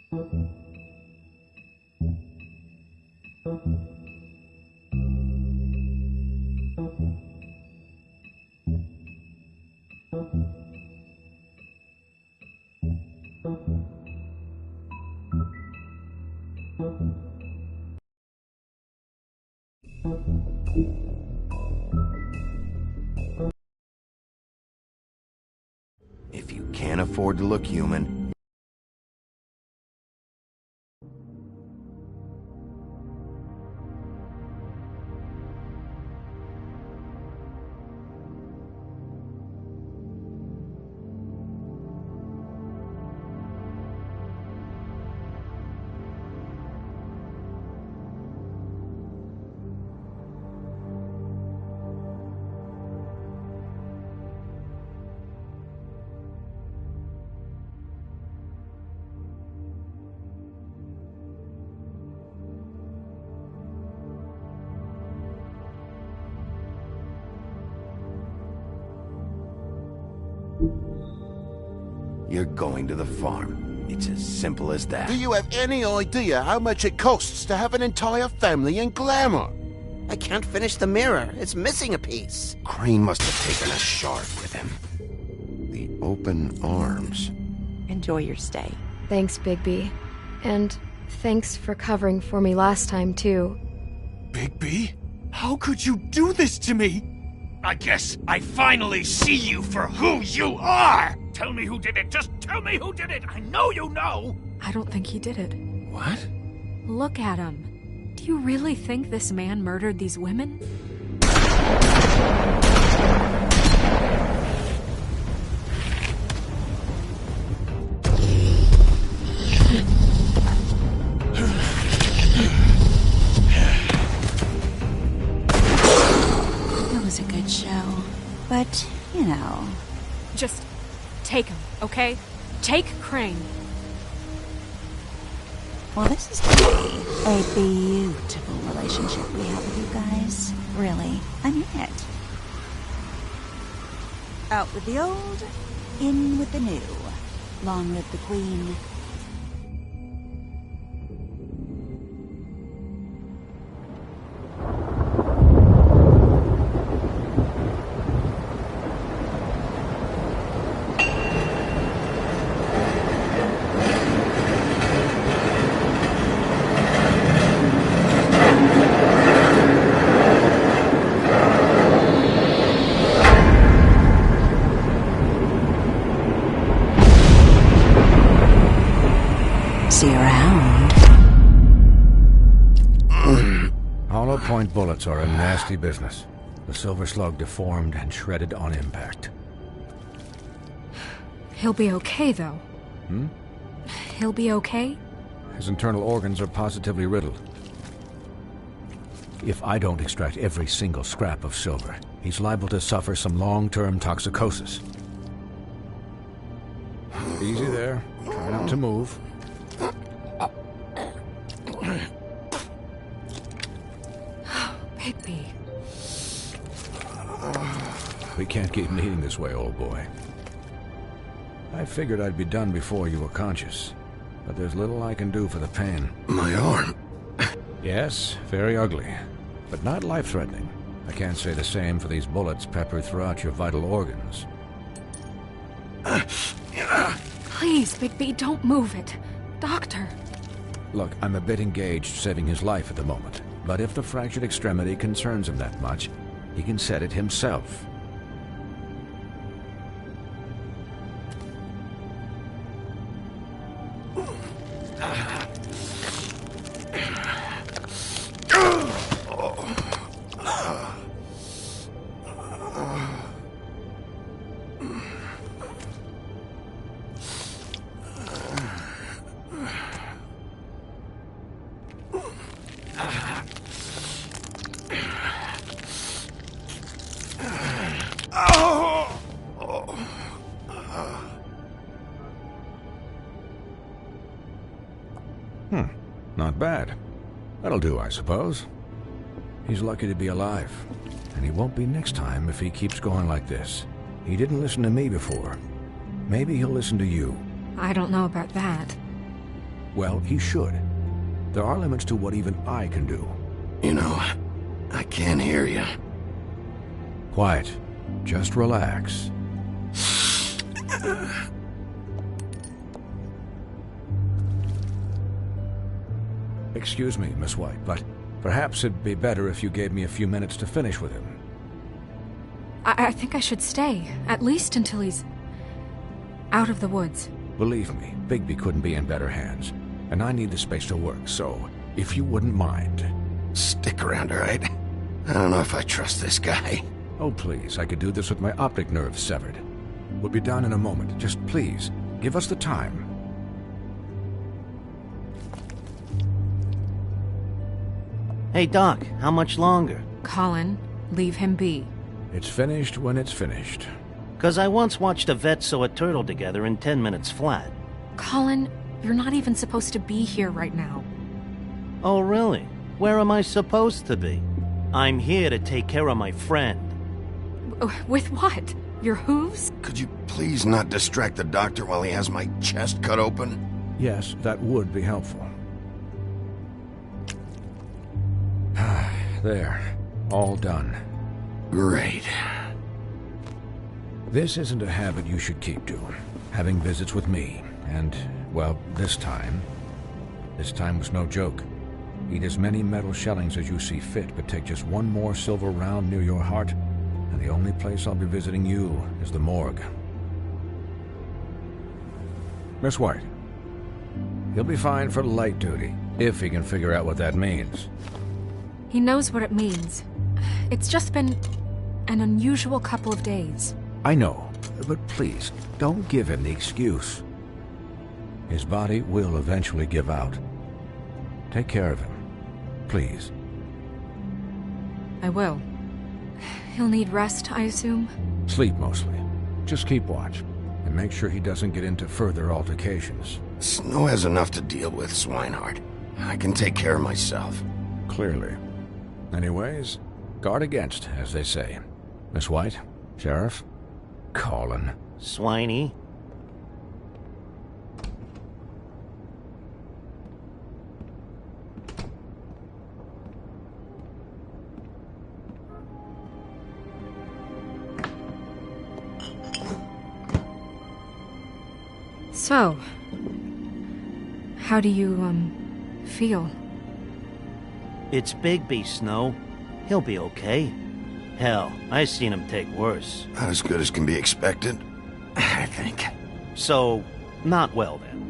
If you can't afford to look human... You're going to the farm. It's as simple as that. Do you have any idea how much it costs to have an entire family in Glamour? I can't finish the mirror. It's missing a piece. Crane must have taken a shard with him. The open arms. Enjoy your stay. Thanks, Bigby. And thanks for covering for me last time, too. Bigby? How could you do this to me? I guess I finally see you for who you are! Tell me who did it! Just tell me who did it! I know you know! I don't think he did it. What? Look at him. Do you really think this man murdered these women? It was a good show. But, you know... Just take him, okay? Take Crane. Well, this is gonna be a beautiful relationship we have with you guys. Really, I mean it. Out with the old, in with the new. Long live the Queen. See you around. Hollow point bullets are a nasty business. The Silver Slug deformed and shredded on impact. He'll be okay, though. He'll be okay? His internal organs are positively riddled. If I don't extract every single scrap of silver, he's liable to suffer some long-term toxicosis. Easy there. Try not to move. Bigby. We can't keep needing this way, old boy. I figured I'd be done before you were conscious, but there's little I can do for the pain. My arm. Yes, very ugly, but not life-threatening. I can't say the same for these bullets peppered throughout your vital organs. Please, Bigby, don't move it. Doctor. Look, I'm a bit engaged saving his life at the moment, but if the fractured extremity concerns him that much, he can set it himself. Not bad. That'll do, I suppose. He's lucky to be alive, and he won't be next time if he keeps going like this. He didn't listen to me before. Maybe he'll listen to you. I don't know about that. well, he should. There are limits to what even I can do. You know, I can't hear you. Quiet. Just relax. Excuse me, Miss White, but perhaps it'd be better if you gave me a few minutes to finish with him. I think I should stay, at least until he's out of the woods. Believe me, Bigby couldn't be in better hands, and I need the space to work, so if you wouldn't mind. Stick around, all right? I don't know if I trust this guy. Oh, please, I could do this with my optic nerve severed. We'll be down in a moment. Just please, give us the time. Hey, Doc, how much longer? Colin, leave him be. It's finished when it's finished. 'Cause I once watched a vet sew a turtle together in 10 minutes flat. Colin, you're not even supposed to be here right now. Oh, really? Where am I supposed to be? I'm here to take care of my friend. With what? Your hooves? Could you please not distract the doctor while he has my chest cut open? Yes, that would be helpful. There. All done. Great. This isn't a habit you should keep to. Having visits with me. And, well, this time was no joke. Eat as many metal shellings as you see fit, but take just one more silver round near your heart, and the only place I'll be visiting you is the morgue. Miss White. He'll be fine for light duty, if he can figure out what that means. He knows what it means. It's just been an unusual couple of days. I know, but please, don't give him the excuse. His body will eventually give out. Take care of him, please. I will. He'll need rest, I assume? Sleep mostly. Just keep watch, and make sure he doesn't get into further altercations. Snow has enough to deal with, Swinehart. I can take care of myself. Clearly. Anyways, guard against, as they say. Miss White, Sheriff, Colin. Swiney. So, how do you, feel? It's Bigby, Snow. He'll be okay. Hell, I've seen him take worse. Not as good as can be expected, I think. So, not well then.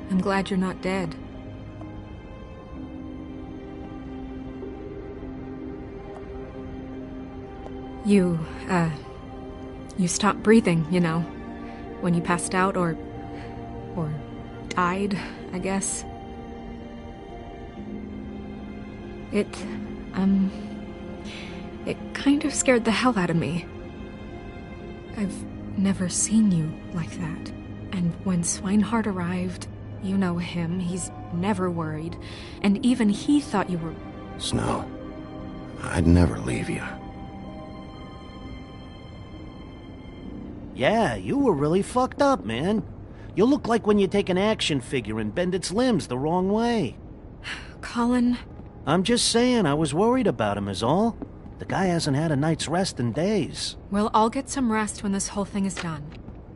I'm glad you're not dead. You stopped breathing, you know, when you passed out or died, I guess. It kind of scared the hell out of me. I've never seen you like that. And when Swinehart arrived, you know him, he's never worried. And even he thought you were... Snow, I'd never leave you. Yeah, you were really fucked up, man. You look like when you take an action figure and bend its limbs the wrong way. Colin... I'm just saying, I was worried about him is all. The guy hasn't had a night's rest in days. We'll all get some rest when this whole thing is done.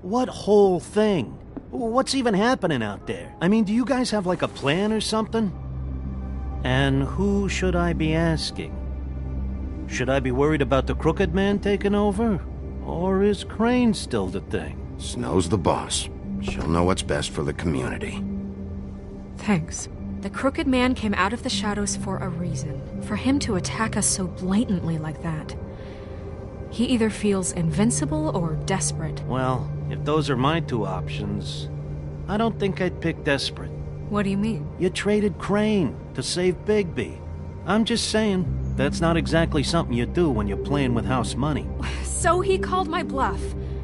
What whole thing? What's even happening out there? I mean, do you guys have like a plan or something? And who should I be asking? Should I be worried about the Crooked Man taking over? Or is Crane still the thing? Snow's the boss. She'll know what's best for the community. Thanks. The Crooked Man came out of the shadows for a reason. For him to attack us so blatantly like that. He either feels invincible or desperate. Well, if those are my two options, I don't think I'd pick desperate. What do you mean? You traded Crane to save Bigby. I'm just saying, that's not exactly something you do when you're playing with house money. So he called my bluff.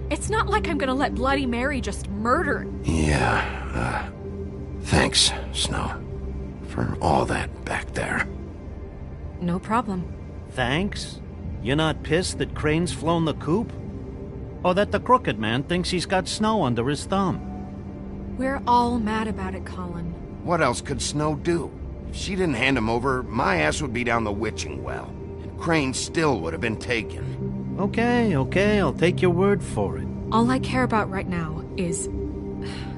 It's not like I'm gonna let Bloody Mary just murder... Yeah, thanks, Snow. For all that back there. No problem. Thanks? You're not pissed that Crane's flown the coop? Or that the crooked man thinks he's got Snow under his thumb. We're all mad about it, Colin. What else could Snow do? If she didn't hand him over, my ass would be down the witching well. And Crane still would have been taken. Okay, I'll take your word for it. All I care about right now is...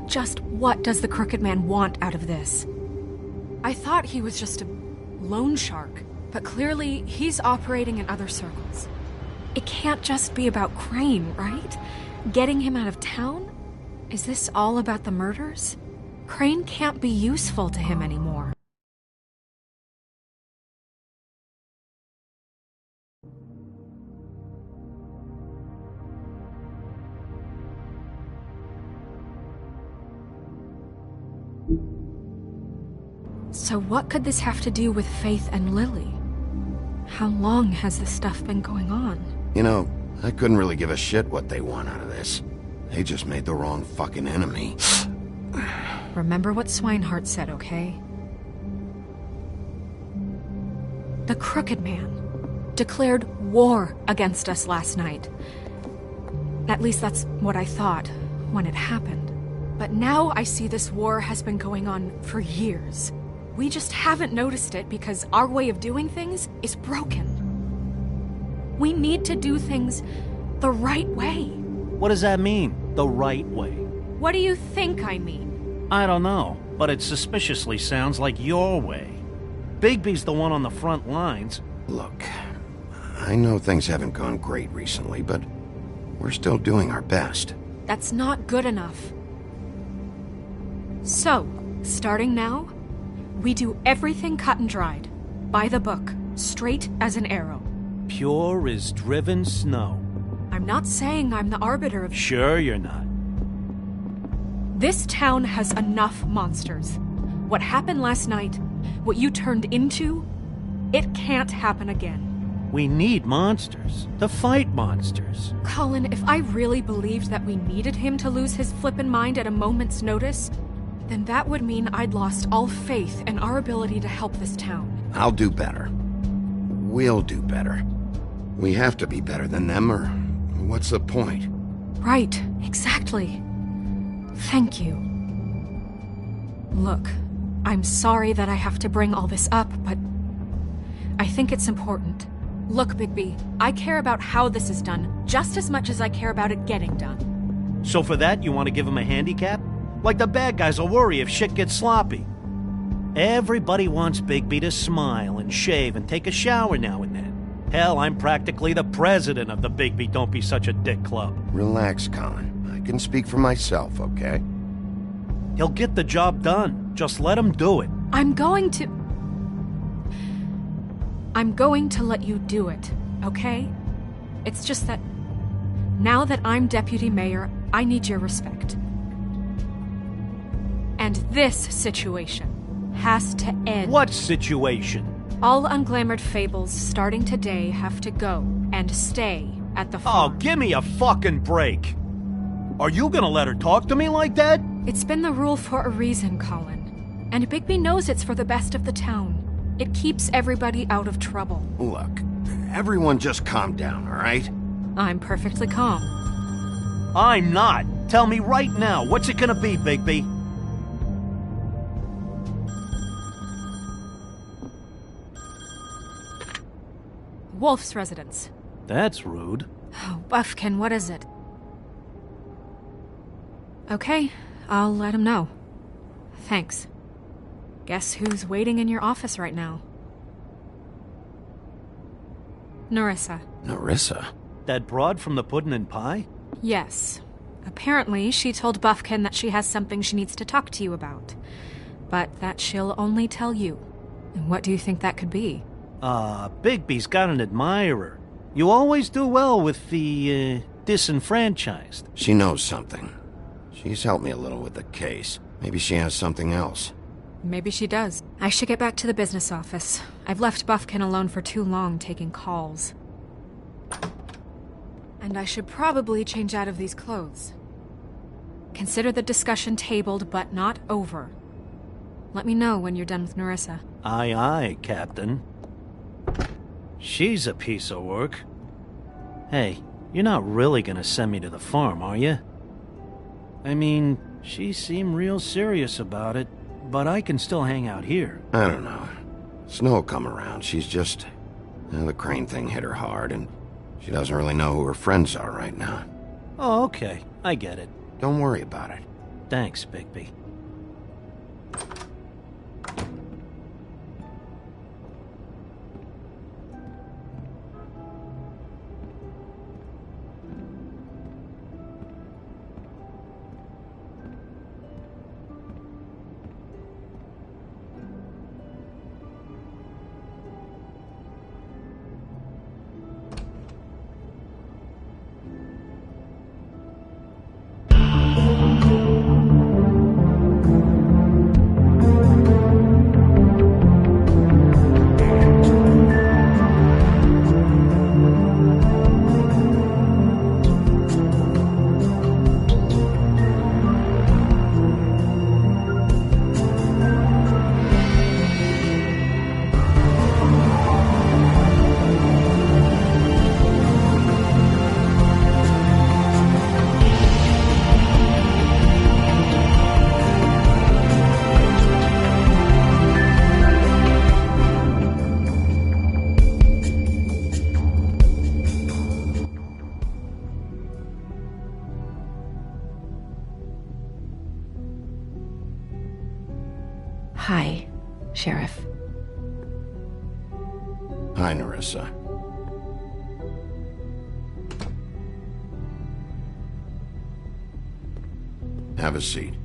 just what does the crooked man want out of this? I thought he was just a loan shark, but clearly he's operating in other circles. It can't just be about Crane, right? Getting him out of town? Is this all about the murders? Crane can't be useful to him anymore. So what could this have to do with Faith and Lily? How long has this stuff been going on? You know, I couldn't really give a shit what they want out of this. They just made the wrong fucking enemy. Remember what Swinehart said, okay? The Crooked Man declared war against us last night. At least that's what I thought when it happened. But now I see this war has been going on for years. We just haven't noticed it because our way of doing things is broken. We need to do things the right way. What does that mean, the right way? What do you think I mean? I don't know, but it suspiciously sounds like your way. Bigby's the one on the front lines. Look, I know things haven't gone great recently, but we're still doing our best. That's not good enough. So, starting now, we do everything cut and dried. By the book, straight as an arrow. Pure as driven snow. I'm not saying I'm the arbiter of... Sure you're not. This town has enough monsters. What happened last night, what you turned into, it can't happen again. We need monsters. To fight monsters. Colin, if I really believed that we needed him to lose his flippin' mind at a moment's notice, then that would mean I'd lost all faith in our ability to help this town. I'll do better. We'll do better. We have to be better than them, or what's the point? Right, exactly. Thank you. Look, I'm sorry that I have to bring all this up, but I think it's important. Look, Bigby, I care about how this is done just as much as I care about it getting done. So for that, you want to give him a handicap? Like the bad guys will worry if shit gets sloppy. Everybody wants Bigby to smile and shave and take a shower now and then. Hell, I'm practically the president of the Bigby Don't Be Such a Dick Club. Relax, Colin. I can speak for myself, okay? He'll get the job done. Just let him do it. I'm going to let you do it, okay? It's just that now that I'm deputy mayor, I need your respect. And this situation has to end. What situation? All unglamored fables starting today have to go and stay at the farm. Oh, give me a fucking break. Are you gonna let her talk to me like that? It's been the rule for a reason, Colin. And Bigby knows it's for the best of the town. It keeps everybody out of trouble. Look, everyone just calm down, all right? I'm perfectly calm. I'm not. Tell me right now, what's it gonna be, Bigby? Wolf's residence. That's rude. Oh, Buffkin, what is it? Okay, I'll let him know. Thanks. Guess who's waiting in your office right now? Nerissa. Nerissa? That broad from the Puddin' and Pie? Yes. Apparently, she told Buffkin that she has something she needs to talk to you about. But that she'll only tell you. And what do you think that could be? Bigby's got an admirer. You always do well with the, disenfranchised. She knows something. She's helped me a little with the case. Maybe she has something else. Maybe she does. I should get back to the business office. I've left Buffkin alone for too long taking calls. And I should probably change out of these clothes. Consider the discussion tabled, but not over. Let me know when you're done with Nerissa. Aye, aye, Captain. She's a piece of work. Hey, You're not really gonna send me to the farm, are you? I mean, she seemed real serious about it, but I can still hang out here. I don't know. Snow will come around. She's just... the Crane thing hit her hard, and she doesn't really know who her friends are right now. Oh, okay. I get it. Don't worry about it. Thanks, Bigby. Hi, Sheriff. Hi, Nerissa. Have a seat.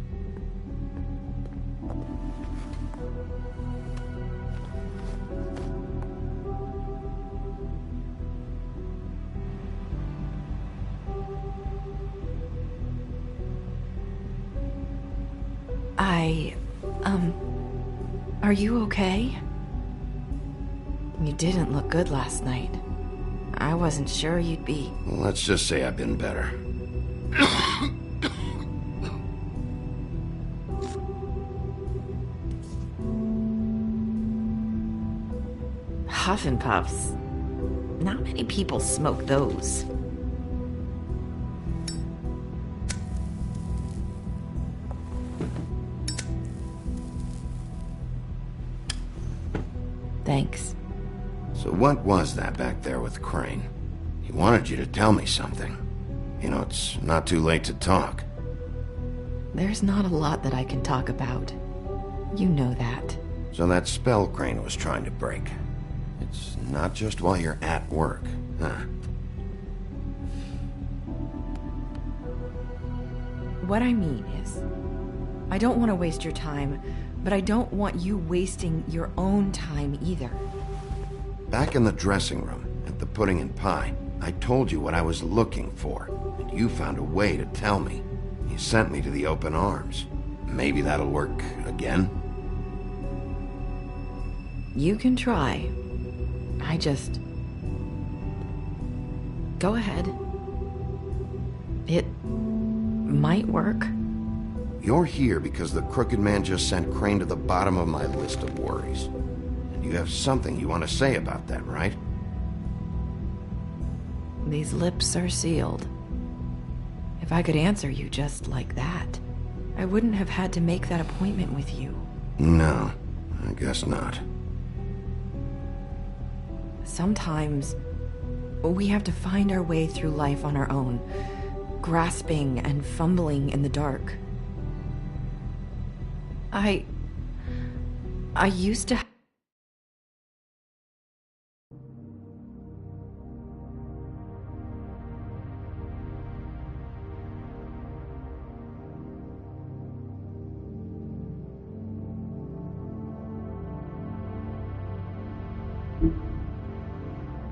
Are you okay? You didn't look good last night. I wasn't sure you'd be... Well, let's just say I've been better. Huff and Puffs. Not many people smoke those. Thanks. So what was that back there with Crane? He wanted you to tell me something. You know, it's not too late to talk. There's not a lot that I can talk about. You know that. So that spell Crane was trying to break. It's not just while you're at work, huh? What I mean is, I don't want to waste your time, but I don't want you wasting your own time either. Back in the dressing room, at the Pudding and Pie, I told you what I was looking for, and you found a way to tell me. You sent me to the Open Arms. Maybe that'll work again? You can try. I just... Go ahead. It might work. You're here because the Crooked Man just sent Crane to the bottom of my list of worries. And you have something you want to say about that, right? These lips are sealed. If I could answer you just like that, I wouldn't have had to make that appointment with you. No, I guess not. Sometimes, we have to find our way through life on our own, grasping and fumbling in the dark. I used to...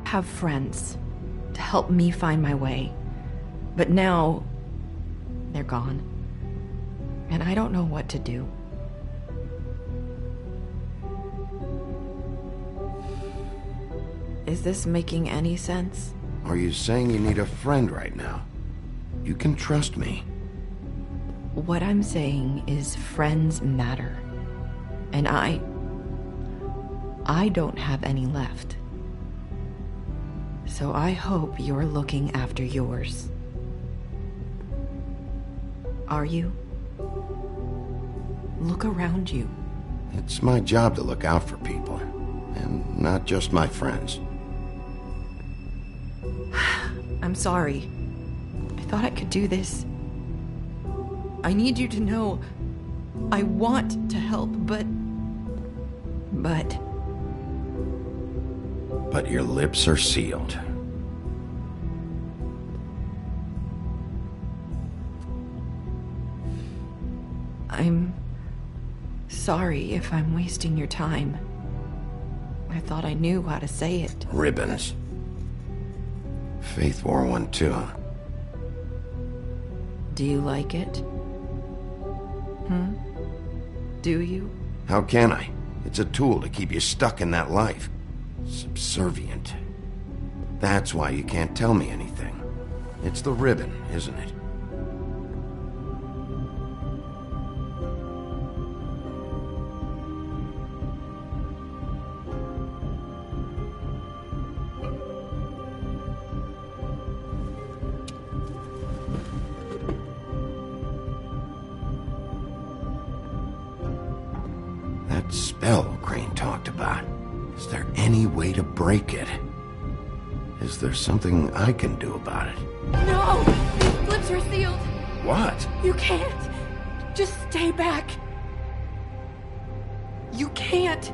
have friends to help me find my way. But now, they're gone. And I don't know what to do. Is this making any sense? Are you saying you need a friend right now? You can trust me. What I'm saying is friends matter. And I don't have any left. So I hope you're looking after yours. Are you? Look around you. It's my job to look out for people, and not just my friends. I'm sorry. I thought I could do this. I need you to know I want to help, but your lips are sealed. I'm sorry if I'm wasting your time. I thought I knew how to say it. Ribbons. Faith wore one too, huh? Do you like it? Do you? How can I? It's a tool to keep you stuck in that life. Subservient. That's why you can't tell me anything. It's the ribbon, isn't it? That spell Crane talked about. Is there any way to break it? Is there something I can do about it? No! These lips are sealed! What? You can't! Just stay back! You can't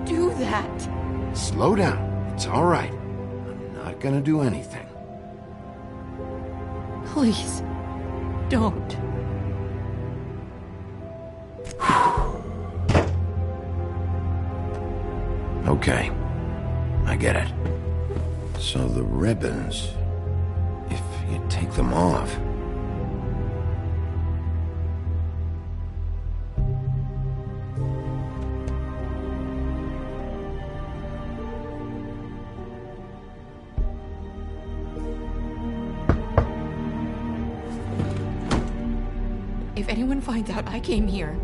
do that! Slow down. It's all right. I'm not gonna do anything. Please, don't. Okay. I get it. So the ribbons, if you take them off... If anyone finds out I came here...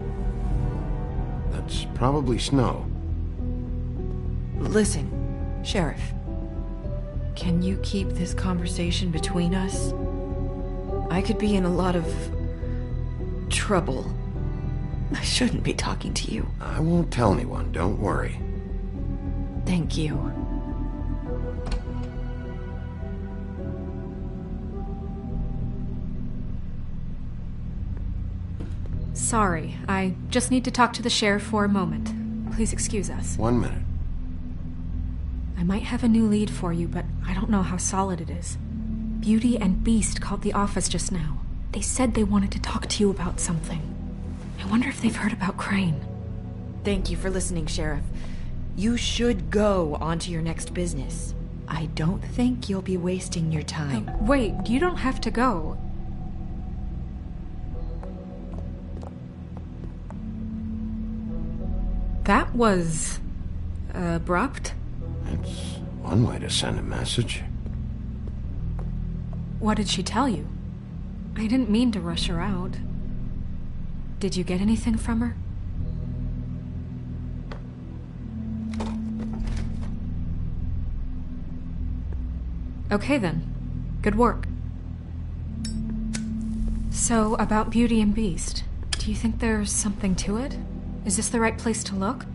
That's probably Snow. Listen, Sheriff. Can you keep this conversation between us? I could be in a lot of... trouble. I shouldn't be talking to you. I won't tell anyone, don't worry. Thank you. Sorry, I just need to talk to the sheriff for a moment. Please excuse us. 1 minute. I might have a new lead for you, but I don't know how solid it is. Beauty and Beast called the office just now. They said they wanted to talk to you about something. I wonder if they've heard about Crane. Thank you for listening, Sheriff. You should go on to your next business. I don't think you'll be wasting your time. Wait, you don't have to go. That was... abrupt? It's one way to send a message. What did she tell you? I didn't mean to rush her out. Did you get anything from her? Okay then. Good work. So, about Beauty and Beast, do you think there's something to it? Is this the right place to look?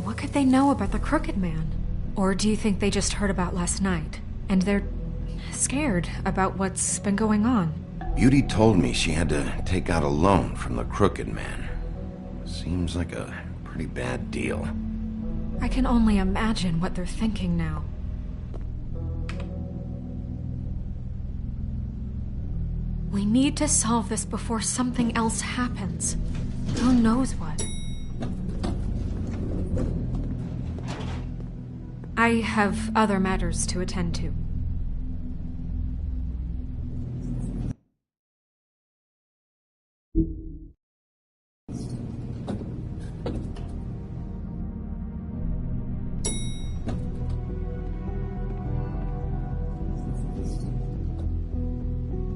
What could they know about the Crooked Man? Or do you think they just heard about last night, and they're scared about what's been going on? Beauty told me she had to take out a loan from the Crooked Man. Seems like a pretty bad deal. I can only imagine what they're thinking now. We need to solve this before something else happens. Who knows what? I have other matters to attend to.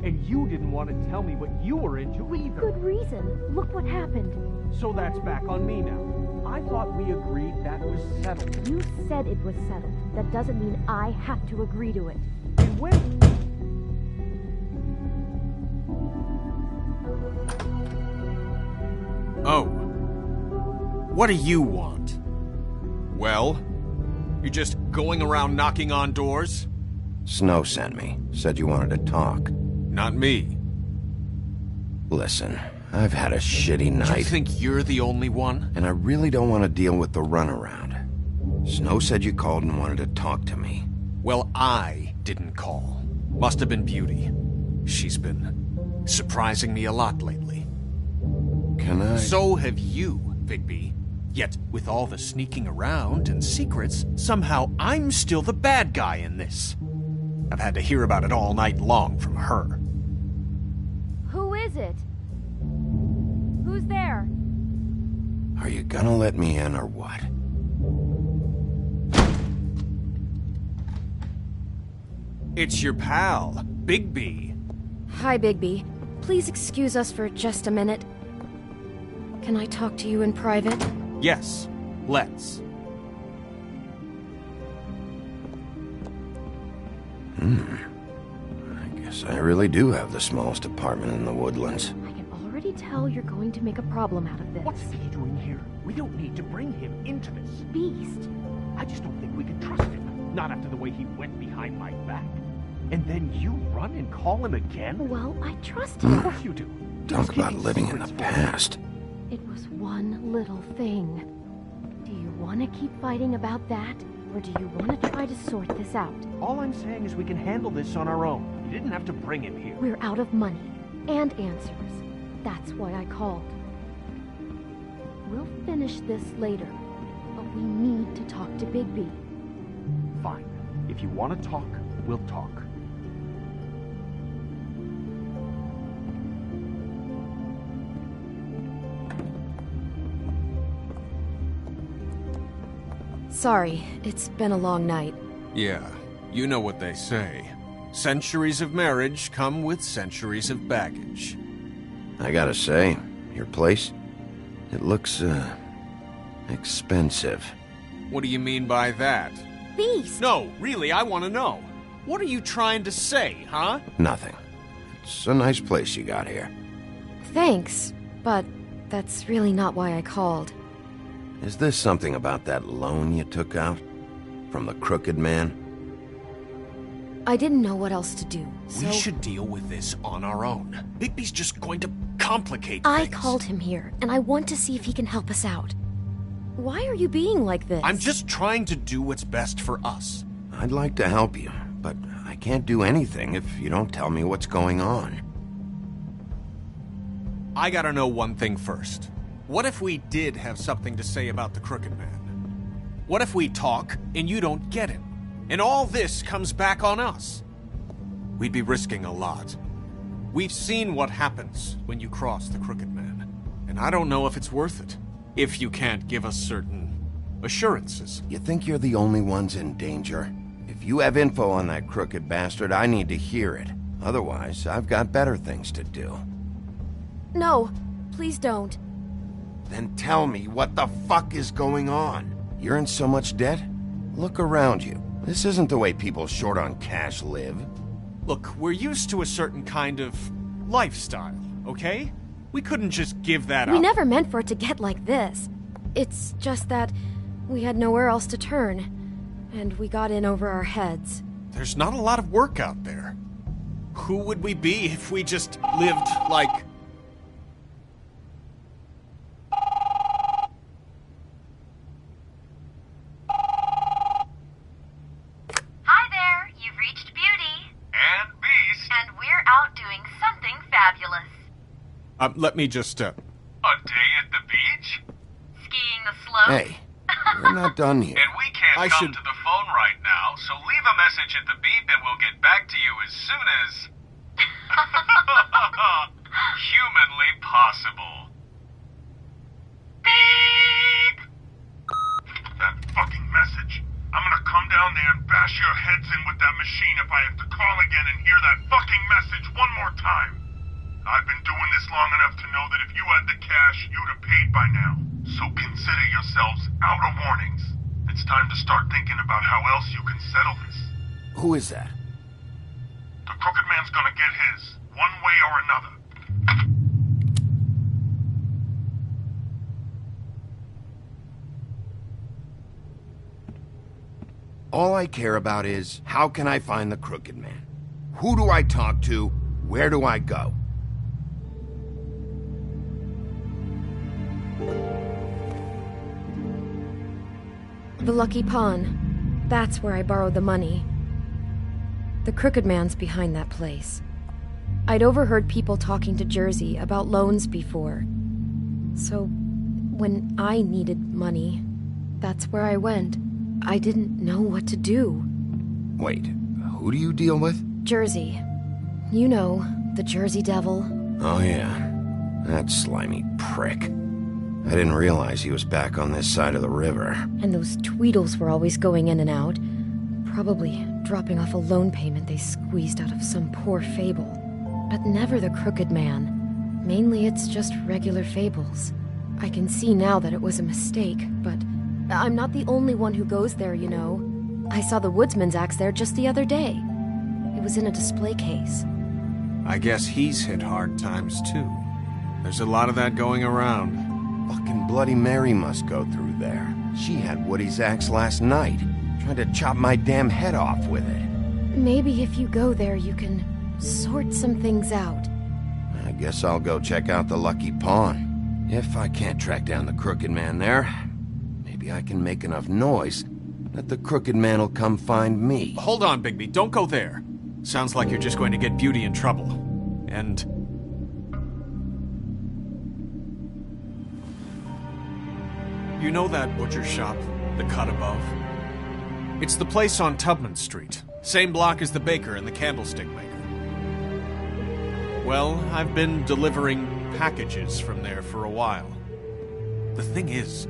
And you didn't want to tell me what you were into either. Good reason. Look what happened. So that's back on me now. I thought we agreed that was settled. You said it was settled. that doesn't mean I have to agree to it. And when? Oh. What do you want? Well? You're just going around knocking on doors? Snow sent me. Said you wanted to talk. Not me. Listen, I've had a shitty night. You think you're the only one? And I really don't want to deal with the runaround. Snow said you called and wanted to talk to me. Well, I didn't call. Must have been Beauty. She's been surprising me a lot lately. Can I? So have you, Bigby. Yet, with all the sneaking around and secrets, somehow I'm still the bad guy in this. I've had to hear about it all night long from her. Who is it? Who's there? Are you gonna let me in or what? It's your pal, Bigby. Hi, Bigby. Please excuse us for just a minute. Can I talk to you in private? Yes, let's. I guess I really do have the smallest apartment in the Woodlands. I can already tell you're going to make a problem out of this. What's he doing here? We don't need to bring him into this. Beast? I just don't think we can trust him. Not after the way he went behind my back. And then you run and call him again? Well, I trust him. Of course you do. Talk about living in the past. It was one little thing. Do you want to keep fighting about that? Or do you want to try to sort this out? All I'm saying is we can handle this on our own. You didn't have to bring him here. We're out of money. And answers. That's why I called. We'll finish this later. But we need to talk to Bigby. Fine. If you want to talk, we'll talk. Sorry, it's been a long night. Yeah, you know what they say. Centuries of marriage come with centuries of baggage. I gotta say, your place, it looks, expensive. What do you mean by that? Beast! No, really, I want to know. What are you trying to say, huh? Nothing. It's a nice place you got here. Thanks, but that's really not why I called. Is this something about that loan you took out? From the Crooked Man? I didn't know what else to do, so... We should deal with this on our own. Bigby's just going to complicate I things. called him here, and I want to see if he can help us out. Why are you being like this? I'm just trying to do what's best for us. I'd like to help you, but I can't do anything if you don't tell me what's going on. I gotta know one thing first. What if we did have something to say about the Crooked Man? What if we talk and you don't get him? And all this comes back on us? We'd be risking a lot. We've seen what happens when you cross the Crooked Man. And I don't know if it's worth it. If you can't give us certain assurances. You think you're the only ones in danger? If you have info on that crooked bastard, I need to hear it. Otherwise, I've got better things to do. No, please don't. Then tell me what the fuck is going on. You're in so much debt? Look around you. This isn't the way people short on cash live. Look, we're used to a certain kind of lifestyle, okay? We couldn't just give that up. We never meant for it to get like this. It's just that we had nowhere else to turn, and we got in over our heads. There's not a lot of work out there. Who would we be if we just lived like... Hi there, you've reached Beauty. And Beast. And we're out doing something fabulous. Let me just, A day at the beach? Skiing the slope? Hey, we're not done here. And we can't come to the phone right now, so leave a message at the beep and we'll get back to you as soon as... humanly possible. Beep! That fucking message. I'm gonna come down there and bash your heads in with that machine if I have to call again and hear that fucking message one more time. I've been doing this long enough to know that if you had the cash, you'd have paid by now. So consider yourselves out of warnings. It's time to start thinking about how else you can settle this. Who is that? The Crooked Man's gonna get his, one way or another. All I care about is, how can I find the Crooked Man? Who do I talk to? Where do I go? The Lucky Pawn. That's where I borrowed the money. The Crooked Man's behind that place. I'd overheard people talking to Jersey about loans before. So, when I needed money, that's where I went. I didn't know what to do. Wait, who do you deal with? Jersey. You know, the Jersey Devil. Oh yeah, that slimy prick. I didn't realize he was back on this side of the river. And those Tweedles were always going in and out. Probably dropping off a loan payment they squeezed out of some poor fable. But never the Crooked Man. Mainly it's just regular fables. I can see now that it was a mistake, but I'm not the only one who goes there, you know. I saw the Woodsman's axe there just the other day. It was in a display case. I guess he's hit hard times too. There's a lot of that going around. Fucking Bloody Mary must go through there. She had Woody's axe last night. Tried to chop my damn head off with it. Maybe if you go there, you can sort some things out. I guess I'll go check out the Lucky Pawn. If I can't track down the Crooked Man there, maybe I can make enough noise that the Crooked Man will come find me. Hold on, Bigby. Don't go there. Sounds like you're just going to get Beauty in trouble. And... you know that butcher shop, the cut above? It's the place on Tubman Street. Same block as the baker and the candlestick maker. Well, I've been delivering packages from there for a while. The thing is,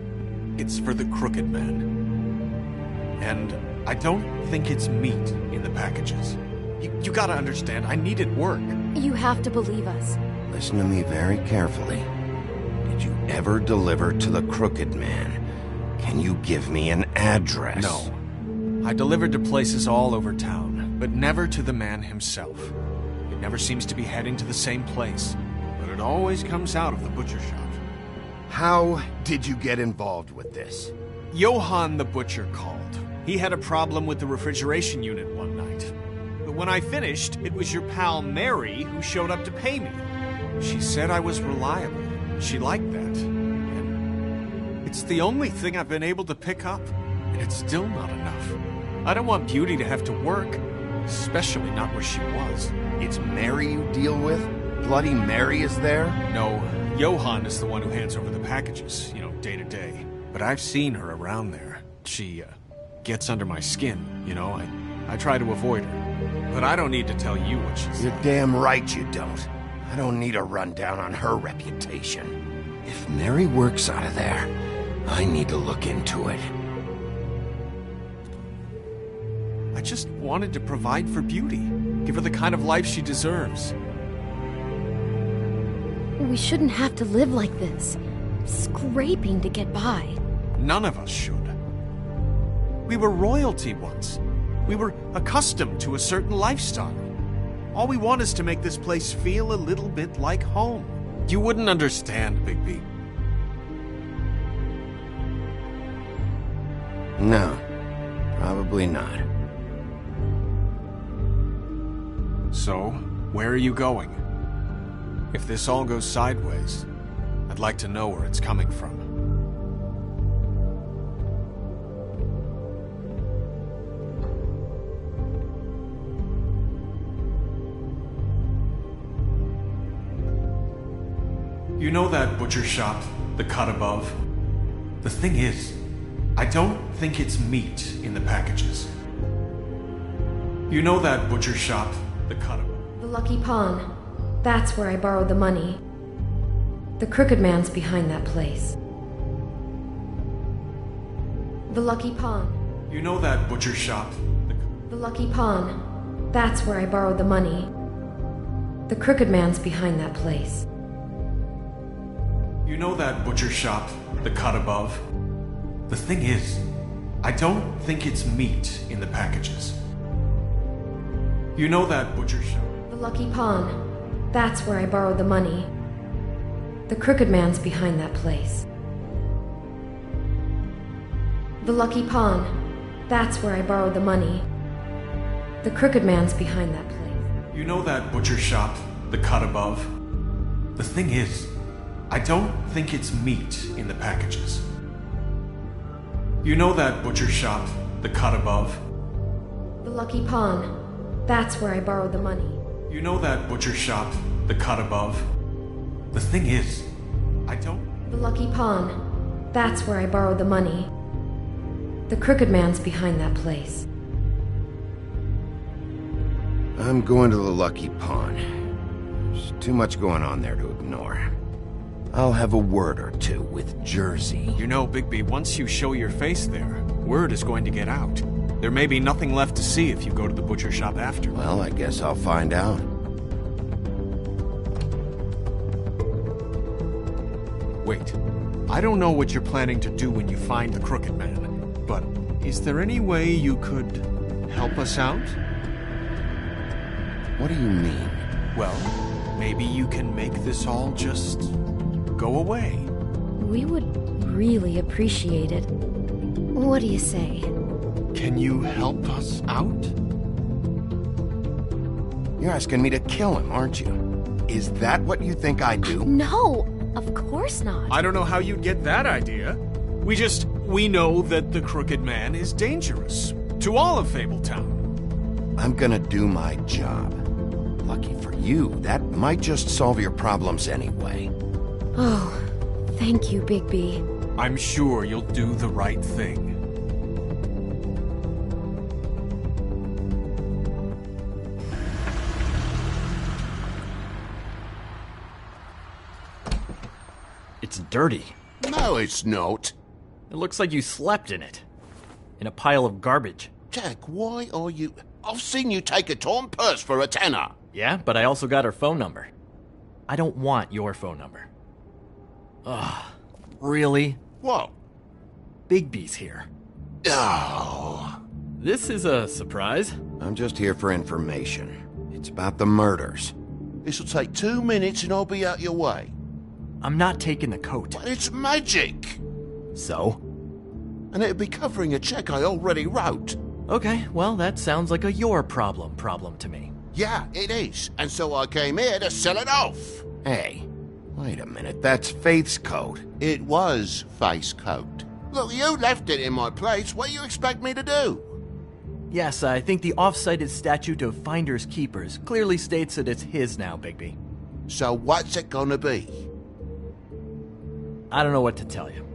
it's for the Crooked Man. And I don't think it's meat in the packages. You gotta understand, I needed work. You have to believe us. Listen to me very carefully. Did you ever deliver to the Crooked Man? Can you give me an address? No. I delivered to places all over town, but never to the man himself. It never seems to be heading to the same place, but it always comes out of the butcher shop. How did you get involved with this? Johann the butcher called. He had a problem with the refrigeration unit one night. But when I finished, it was your pal Mary who showed up to pay me. She said I was reliable. She liked that. And it's the only thing I've been able to pick up, and it's still not enough. I don't want Beauty to have to work, especially not where she was. It's Mary you deal with? Bloody Mary is there? No, Johann is the one who hands over the packages, you know, day to day. But I've seen her around there. She, gets under my skin, you know. I try to avoid her. But I don't need to tell you what she's You're damn right you don't. I don't need a rundown on her reputation. If Mary works out of there, I need to look into it. I just wanted to provide for Beauty. Give her the kind of life she deserves. We shouldn't have to live like this. Scraping to get by. None of us should. We were royalty once. We were accustomed to a certain lifestyle. All we want is to make this place feel a little bit like home. You wouldn't understand, Bigby. No, probably not. So, where are you going? If this all goes sideways, I'd like to know where it's coming from. You know that butcher shop, the cut above? The thing is, I don't think it's meat in the packages. You know that butcher shop, the cut above? The Lucky Pawn. That's where I borrowed the money. The Crooked Man's behind that place. The Lucky Pawn. You know that butcher shop? The Lucky Pawn. That's where I borrowed the money. The Crooked Man's behind that place. You know that butcher shop, the cut above? The thing is, I don't think it's meat in the packages. You know that butcher shop? The Lucky Pawn. That's where I borrowed the money. The Crooked Man's behind that place. The Lucky Pawn. That's where I borrowed the money. The Crooked Man's behind that place. You know that butcher shop, the cut above? The thing is, I don't think it's meat in the packages. You know that butcher shop, the cut above? The Lucky Pawn. That's where I borrowed the money. You know that butcher shop, the cut above? The thing is, I don't... The Lucky Pawn. That's where I borrowed the money. The Crooked Man's behind that place. I'm going to the Lucky Pawn. There's too much going on there to ignore. I'll have a word or two with Jersey. You know, Bigby, once you show your face there, word is going to get out. There may be nothing left to see if you go to the butcher shop after. Well, I guess I'll find out. Wait, I don't know what you're planning to do when you find the Crooked Man, but is there any way you could help us out? What do you mean? Well, maybe you can make this all just go away. We would really appreciate it. What do you say? Can you help us out? You're asking me to kill him, aren't you? Is that what you think I do? No, of course not. I don't know how you'd get that idea. We know that the Crooked Man is dangerous to all of Fabletown. I'm gonna do my job. Lucky for you, that might just solve your problems anyway. Oh, thank you, Bigby. I'm sure you'll do the right thing. It's dirty. No, it's not. It looks like you slept in it. In a pile of garbage. Jack, why are you... I've seen you take a torn purse for a tenner. Yeah, but I also got her phone number. I don't want your phone number. Ugh, really? What? Bigby's here. Oh. This is a surprise. I'm just here for information. It's about the murders. This'll take 2 minutes and I'll be out your way. I'm not taking the coat. But it's magic. So? And it'd be covering a check I already wrote. Okay, well, that sounds like a your problem to me. Yeah, it is. And so I came here to sell it off. Hey, wait a minute. That's Faith's coat. It was Faith's coat. Look, you left it in my place. What do you expect me to do? Yes, I think the off-cited statute of Finders Keepers clearly states that it's his now, Bigby. So what's it gonna be? I don't know what to tell you.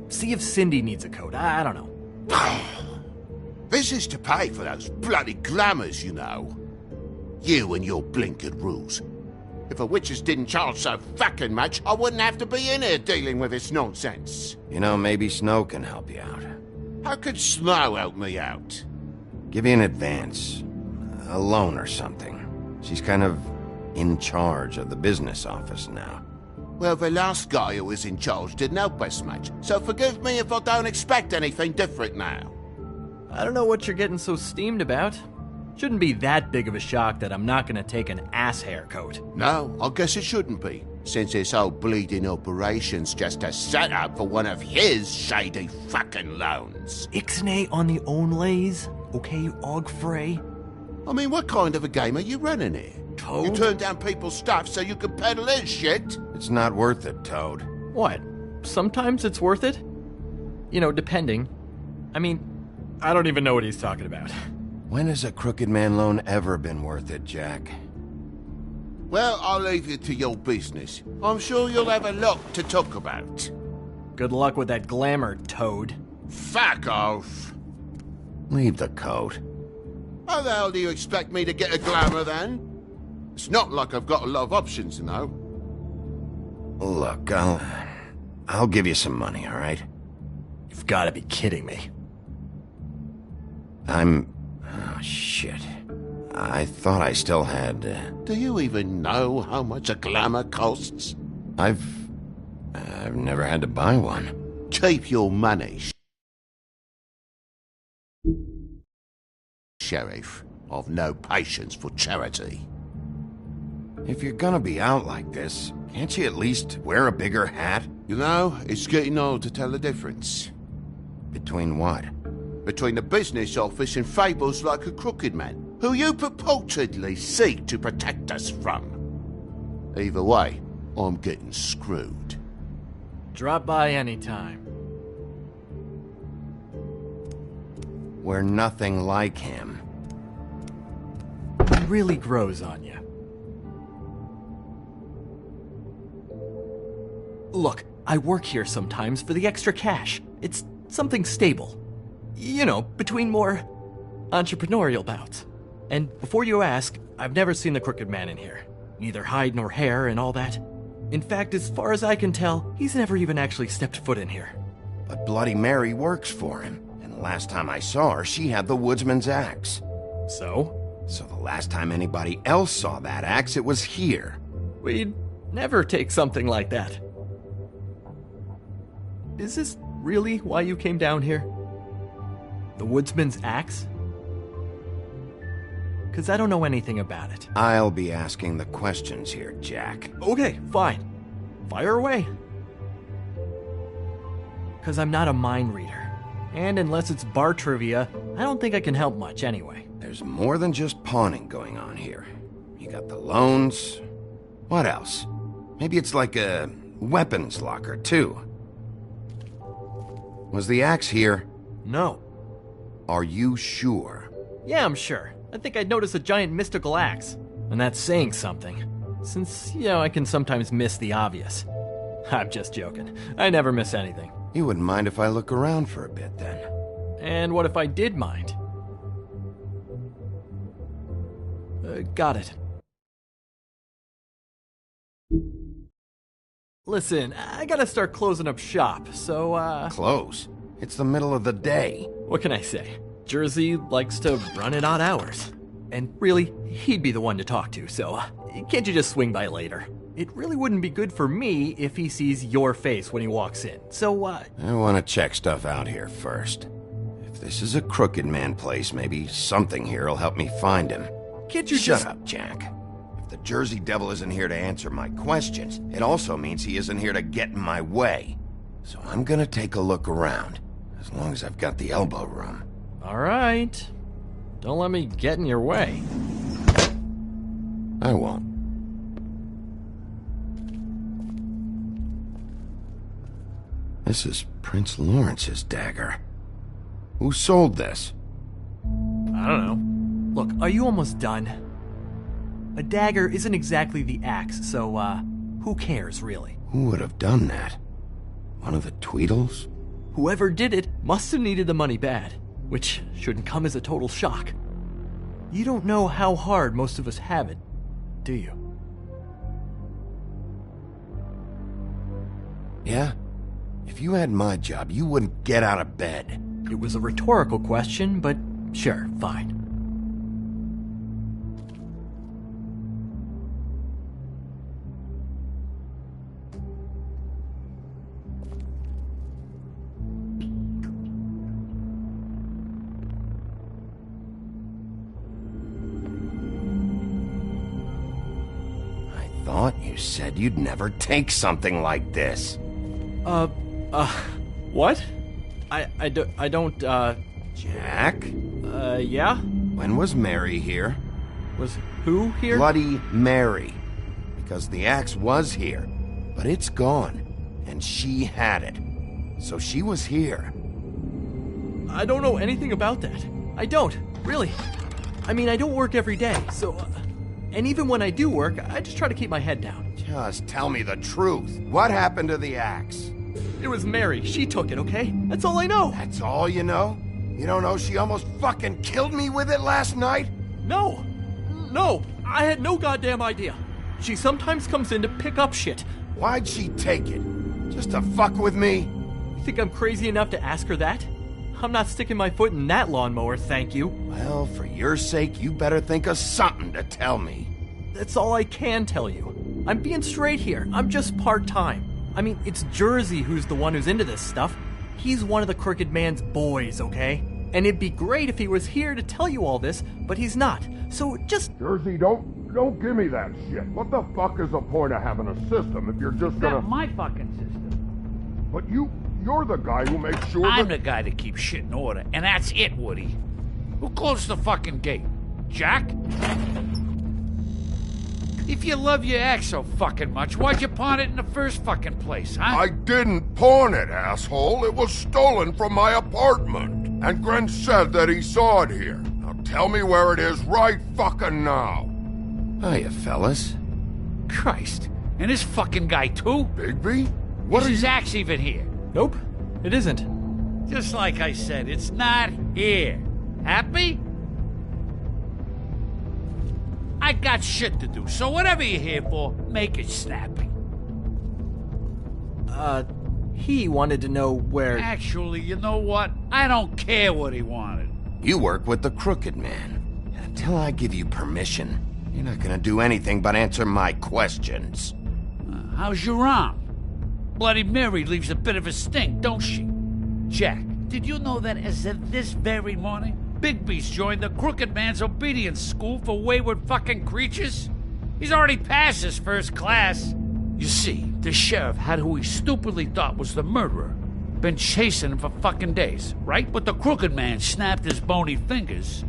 See if Cindy needs a coat. I don't know. This is to pay for those bloody glamours, you know. You and your blinkered rules. If the witches didn't charge so fucking much, I wouldn't have to be in here dealing with this nonsense. You know, maybe Snow can help you out. How could Snow help me out? Give you an advance. A loan or something. She's kind of in charge of the business office now. Well, the last guy who was in charge didn't help us much, so forgive me if I don't expect anything different now. I don't know what you're getting so steamed about. Shouldn't be that big of a shock that I'm not gonna take an ass haircut. No, I guess it shouldn't be, since this whole bleeding operation's just a setup for one of his shady fucking loans. Ixnay on the own lays, okay, Og Frey? I mean, what kind of a game are you running here? Toad? You turn down people's stuff so you can peddle his shit? It's not worth it, Toad. What? Sometimes it's worth it? You know, depending. I mean, I don't even know what he's talking about. When has a Crooked Man loan ever been worth it, Jack? Well, I'll leave you to your business. I'm sure you'll have a lot to talk about. Good luck with that glamour, Toad. Fuck off! Leave the coat. How the hell do you expect me to get a glamour then? It's not like I've got a lot of options, you know. Look, I'll give you some money, all right? You've got to be kidding me. Oh, shit. I thought I still had... Do you even know how much a glamour costs? I've never had to buy one. Keep your money, Sheriff. I've no patience for charity. If you're gonna be out like this, can't you at least wear a bigger hat? You know, it's getting hard to tell the difference. Between what? Between the business office and fables like a crooked man, who you purportedly seek to protect us from. Either way, I'm getting screwed. Drop by anytime. We're nothing like him. He really grows on you. Look, I work here sometimes for the extra cash. It's something stable. You know, between more entrepreneurial bouts. And before you ask, I've never seen the Crooked Man in here. Neither hide nor hair and all that. In fact, as far as I can tell, he's never even actually stepped foot in here. But Bloody Mary works for him. And last time I saw her, she had the woodsman's axe. So? So the last time anybody else saw that axe, it was here. We'd never take something like that. Is this really why you came down here? The woodsman's axe? 'Cause I don't know anything about it. I'll be asking the questions here, Jack. Okay, fine. Fire away. 'Cause I'm not a mind reader. And unless it's bar trivia, I don't think I can help much anyway. There's more than just pawning going on here. You got the loans. What else? Maybe it's like a weapons locker, too. Was the axe here? No. Are you sure? Yeah, I'm sure. I think I'd notice a giant mystical axe. And that's saying something. Since, you know, I can sometimes miss the obvious. I'm just joking. I never miss anything. You wouldn't mind if I look around for a bit, then? And what if I did mind? Got it. Listen, I gotta start closing up shop, so, Close? It's the middle of the day. What can I say? Jersey likes to run at odd hours. And really, he'd be the one to talk to, so can't you just swing by later? It really wouldn't be good for me if he sees your face when he walks in, so, I want to check stuff out here first. If this is a Crooked Man place, maybe something here will help me find him. Can't you Shut up, Jack. If the Jersey Devil isn't here to answer my questions, it also means he isn't here to get in my way. So I'm gonna take a look around, as long as I've got the elbow room. All right. Don't let me get in your way. I won't. This is Prince Lawrence's dagger. Who sold this? I don't know. Look, are you almost done? A dagger isn't exactly the axe, so, who cares, really? Who would have done that? One of the Tweedles? Whoever did it must have needed the money bad, which shouldn't come as a total shock. You don't know how hard most of us have it, do you? Yeah? If you had my job, you wouldn't get out of bed. It was a rhetorical question, but sure, fine. Thought you said you'd never take something like this. What? I don't, Jack? Yeah? When was Mary here? Was who here? Bloody Mary. Because the axe was here, but it's gone, and she had it. So she was here. I don't know anything about that. I don't, really. I mean, I don't work every day, so... And even when I do work, I just try to keep my head down. Just tell me the truth. What happened to the axe? It was Mary. She took it, okay? That's all I know. That's all you know? You don't know she almost fucking killed me with it last night? No. No. I had no goddamn idea. She sometimes comes in to pick up shit. Why'd she take it? Just to fuck with me? You think I'm crazy enough to ask her that? I'm not sticking my foot in that lawnmower, thank you. Well, for your sake, you better think of something to tell me. That's all I can tell you. I'm being straight here. I'm just part-time. I mean, it's Jersey who's the one who's into this stuff. He's one of the Crooked Man's boys, okay? And it'd be great if he was here to tell you all this, but he's not. So just... Jersey, don't give me that shit. What the fuck is the point of having a system if you're just gonna... Not my fucking system. But you're the guy who makes sure I'm the guy that keeps shit in order, and that's it, Woody. Who closed the fucking gate? Jack? If you love your ex so fucking much, why'd you pawn it in the first fucking place, huh? I didn't pawn it, asshole. It was stolen from my apartment. And Gren said that he saw it here. Now tell me where it is right fucking now. Hiya, fellas. Christ. And this fucking guy, too? Bigby? Is his axe even here? Nope, it isn't. Just like I said, it's not here. Happy? I got shit to do, so whatever you're here for, make it snappy. He wanted to know where... Actually, you know what? I don't care what he wanted. You work with the Crooked Man. Until I give you permission, you're not gonna do anything but answer my questions. How's your arm? Bloody Mary leaves a bit of a stink, don't she? Jack, did you know that as of this very morning, Bigby's joined the Crooked Man's obedience school for wayward fucking creatures? He's already passed his first class. You see, the sheriff had who he stupidly thought was the murderer. Been chasing him for fucking days, right? But the Crooked Man snapped his bony fingers,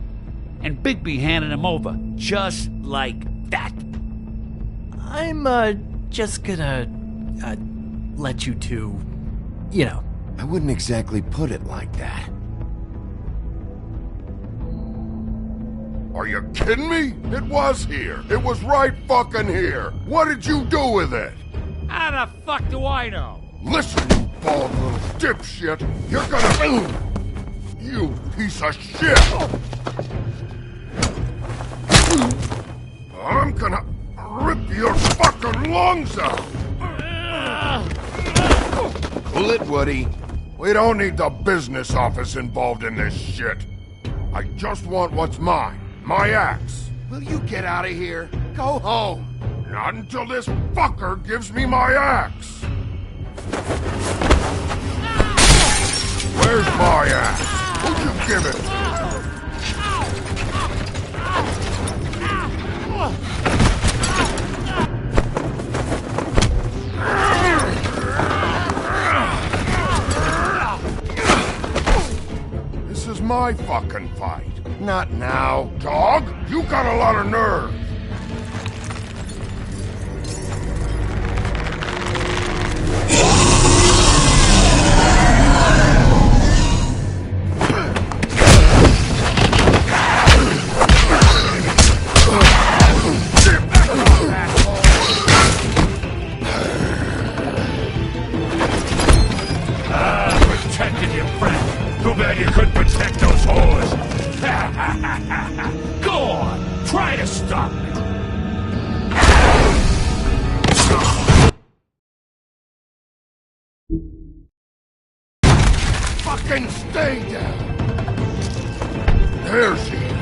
and Bigby handed him over, just like that. I'm, just gonna, let you two, you know. I wouldn't exactly put it like that. Are you kidding me? It was here. It was right fucking here. What did you do with it? How the fuck do I know? Listen, you bald little dipshit. You're gonna... You piece of shit! I'm gonna rip your fucking lungs out! Cool it, Woody. We don't need the business office involved in this shit. I just want what's mine. My axe. Will you get out of here? Go home. Not until this fucker gives me my axe. Where's my axe? Who'd you give it to? This is my fucking fight. Not now. Dog, you got a lot of nerve. Protected your friend. Too bad you couldn't protect those whores. Go on, try to stop me. Fucking stay down. There she is.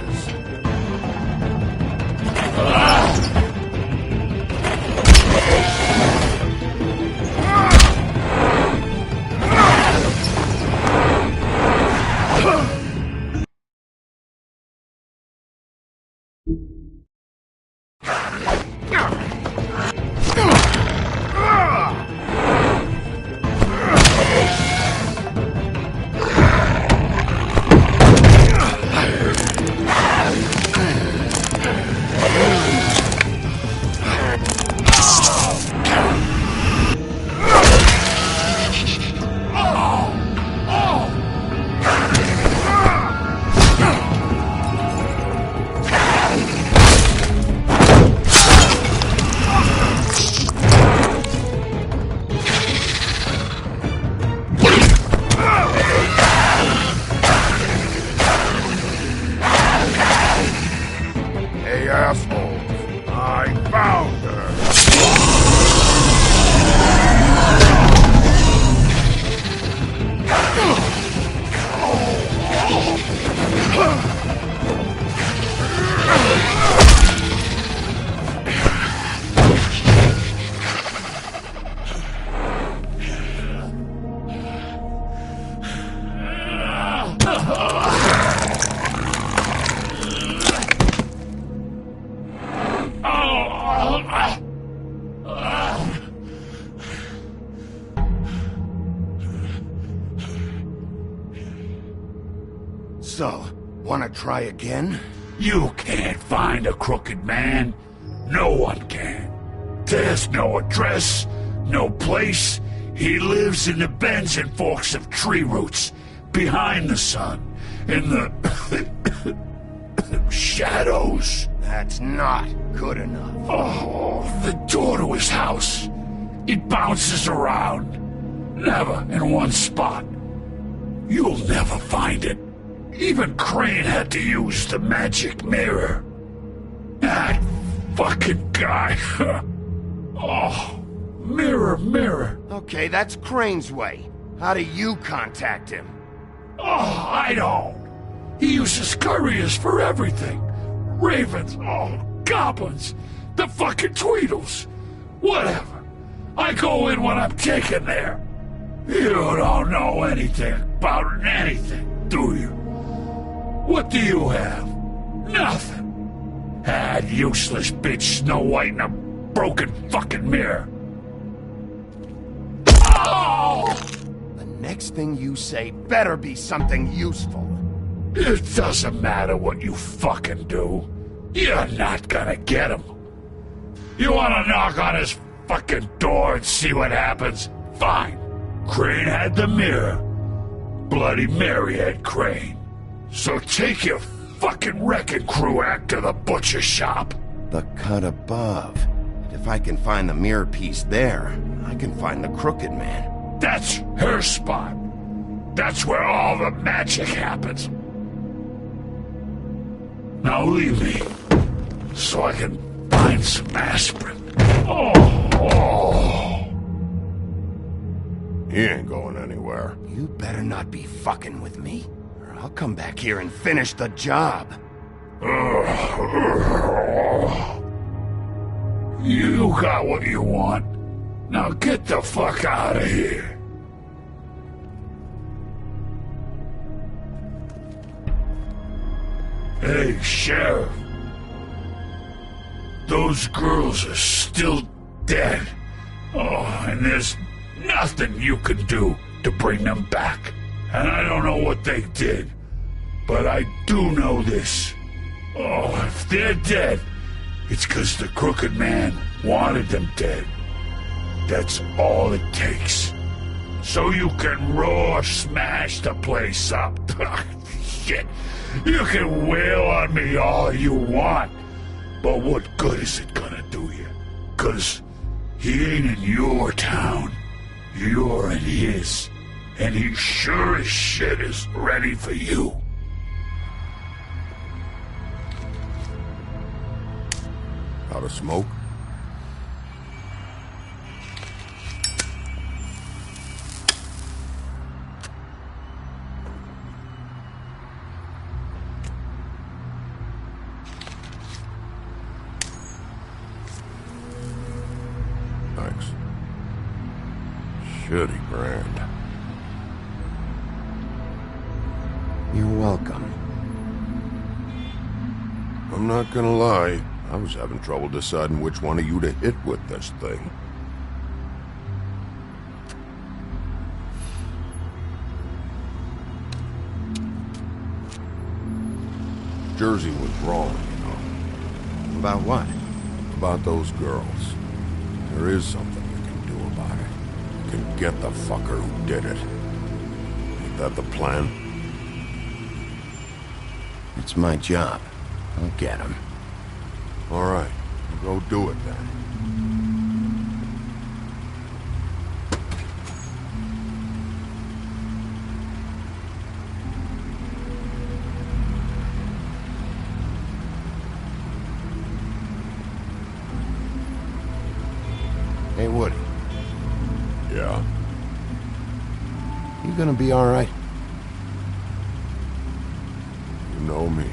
So, wanna try again? You can't find a crooked man. No one can. There's no address, no place. He lives in the bends and forks of tree roots, behind the sun, in the shadows. That's not good enough. Oh, the door to his house. It bounces around. Never in one spot. You'll never find it. Even Crane had to use the magic mirror. That fucking guy. Oh, mirror, mirror. Okay, that's Crane's way. How do you contact him? Oh, I don't. He uses couriers for everything. Ravens, goblins, the fucking Tweedles. Whatever. I go in when I'm taken there. You don't know anything about anything, do you? What do you have? Nothing. That useless bitch Snow White and a broken fucking mirror. Oh! The next thing you say better be something useful. It doesn't matter what you fucking do. You're not gonna get him. You wanna knock on his fucking door and see what happens? Fine. Crane had the mirror. Bloody Mary had Crane. So take your fucking wrecking crew act to the butcher shop. The cut above. If I can find the mirror piece there, I can find the Crooked Man. That's her spot. That's where all the magic happens. Now leave me, so I can find some aspirin. He ain't going anywhere. You better not be fucking with me, or I'll come back here and finish the job. You got what you want. Now get the fuck out of here. Hey, Sheriff. Those girls are still dead. Oh, and there's nothing you can do to bring them back. And I don't know what they did, but I do know this. Oh, if they're dead, it's 'cause the Crooked Man wanted them dead. That's all it takes. So you can roar smash the place up. Shit. You can wail on me all you want, but what good is it gonna do you? 'Cause he ain't in your town. You're in his. And he sure as shit is ready for you. Out of smoke? Thanks. Shitty brand. You're welcome. I'm not gonna lie. I was having trouble deciding which one of you to hit with this thing. Jersey was wrong, you know. About what? About those girls. There is something you can do about it. You can get the fucker who did it. Ain't that the plan? It's my job. I'll get him. All right, go do it then. Hey, Woody. Yeah? You gonna be all right? You know me.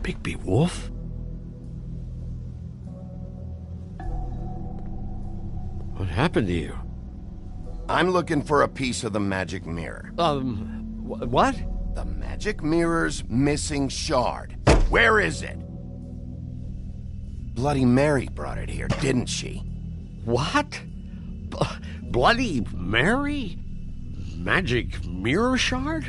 Bigby Wolf? What happened to you? I'm looking for a piece of the magic mirror. What? The magic mirror's missing shard. Where is it? Bloody Mary brought it here, didn't she? What? Bloody Mary? Magic mirror shard?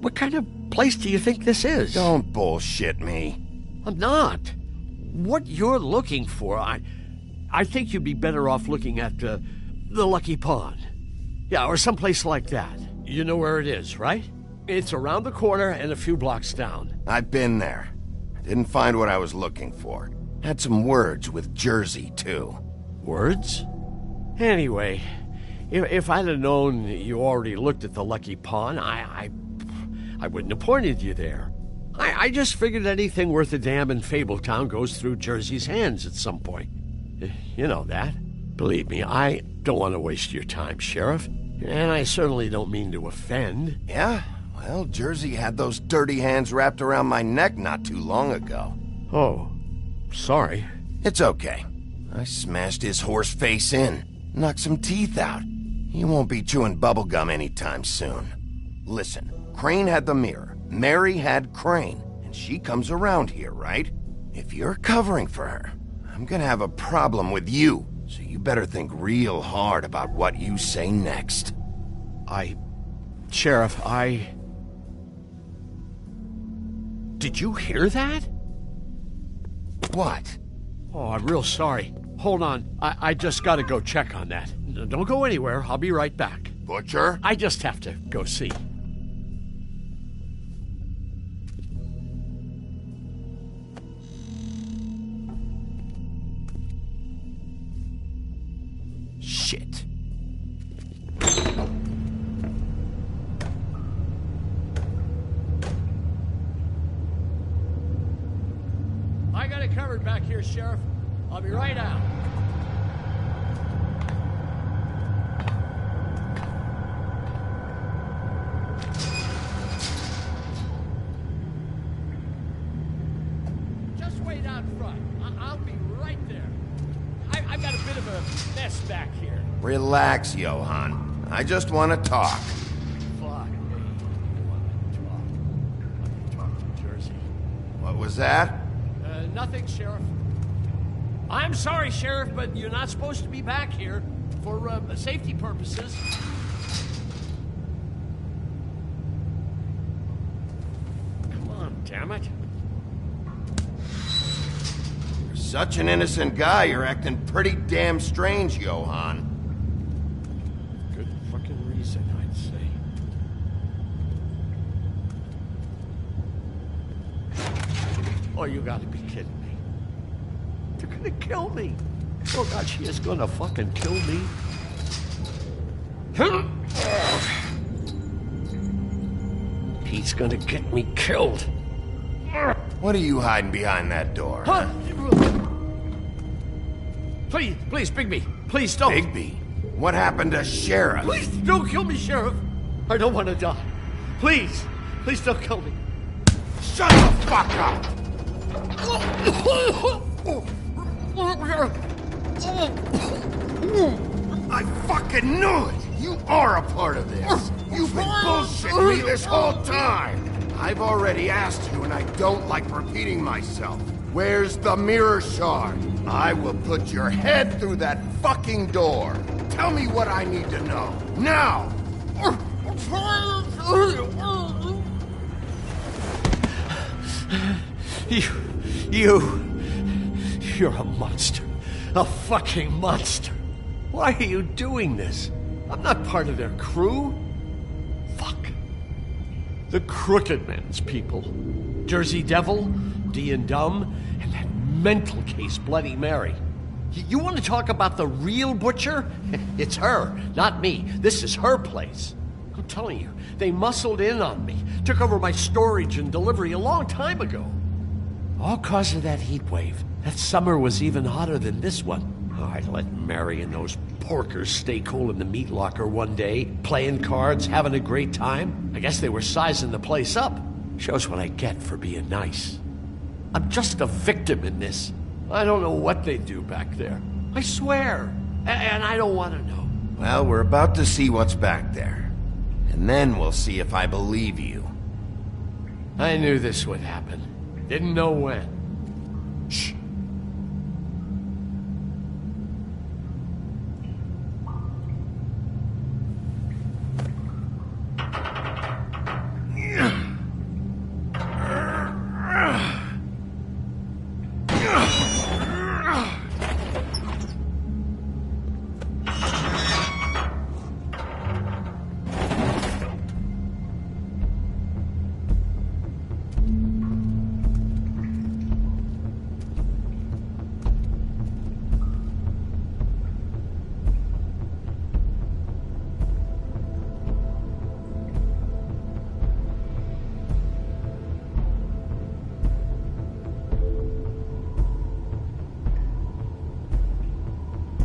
What kind of place do you think this is? Don't bullshit me. I'm not. What you're looking for, I think you'd be better off looking at the Lucky Pond. Yeah, or someplace like that. You know where it is, right? It's around the corner and a few blocks down. I've been there. Didn't find what I was looking for. Had some words with Jersey, too. Words? Anyway, if I'd have known you already looked at the Lucky Pond, I wouldn't have pointed you there. I just figured anything worth a damn in Fabletown goes through Jersey's hands at some point. You know that. Believe me, I don't want to waste your time, Sheriff. And I certainly don't mean to offend. Yeah? Well, Jersey had those dirty hands wrapped around my neck not too long ago. Oh, sorry. It's okay. I smashed his horse face in, knocked some teeth out. He won't be chewing bubblegum anytime soon. Listen, Crane had the mirror, Mary had Crane, and she comes around here, right? If you're covering for her, I'm gonna have a problem with you, so you better think real hard about what you say next. Sheriff, Did you hear that? What? Oh, I'm real sorry. Hold on. I just gotta go check on that. Don't go anywhere. I'll be right back. Butcher? I just have to go see. Shit. I got it covered back here, Sheriff. I'll be right out. Just wait out front. I'll be right there. I've got a bit of a mess back here. Relax, Johan. I just want to talk. Fuck me. I want to talk to Jersey. What was that? Nothing, Sheriff. I'm sorry, Sheriff, but you're not supposed to be back here for safety purposes. Come on, damn it. You're such an innocent guy, you're acting pretty damn strange, Johan. Good fucking reason, I'd say. Oh, you gotta be kidding me. They're gonna kill me. Oh, God, she is gonna fucking kill me. He's gonna get me killed. What are you hiding behind that door? Huh? Please, Bigby. Please don't. Bigby? What happened to Sheriff? Please don't kill me, Sheriff. I don't want to die. Please don't kill me. Shut the fuck up! I fucking knew it! You are a part of this! You've been bullshitting me this whole time! I've already asked you and I don't like repeating myself. Where's the mirror shard? I will put your head through that fucking door. Tell me what I need to know. Now! You're a monster. A fucking monster. Why are you doing this? I'm not part of their crew. Fuck. The Crooked Man's people. Jersey Devil, D and Dumb, and that mental case, Bloody Mary. You want to talk about the real butcher? It's her, not me. This is her place. I'm telling you, they muscled in on me, took over my storage and delivery a long time ago. All cause of that heat wave. That summer was even hotter than this one. Oh, I let Mary and those porkers stay cool in the meat locker one day, playing cards, having a great time. I guess they were sizing the place up. Shows what I get for being nice. I'm just a victim in this. I don't know what they do back there. I swear. And I don't want to know. Well, we're about to see what's back there. And then we'll see if I believe you. I knew this would happen. Didn't know when. Shh.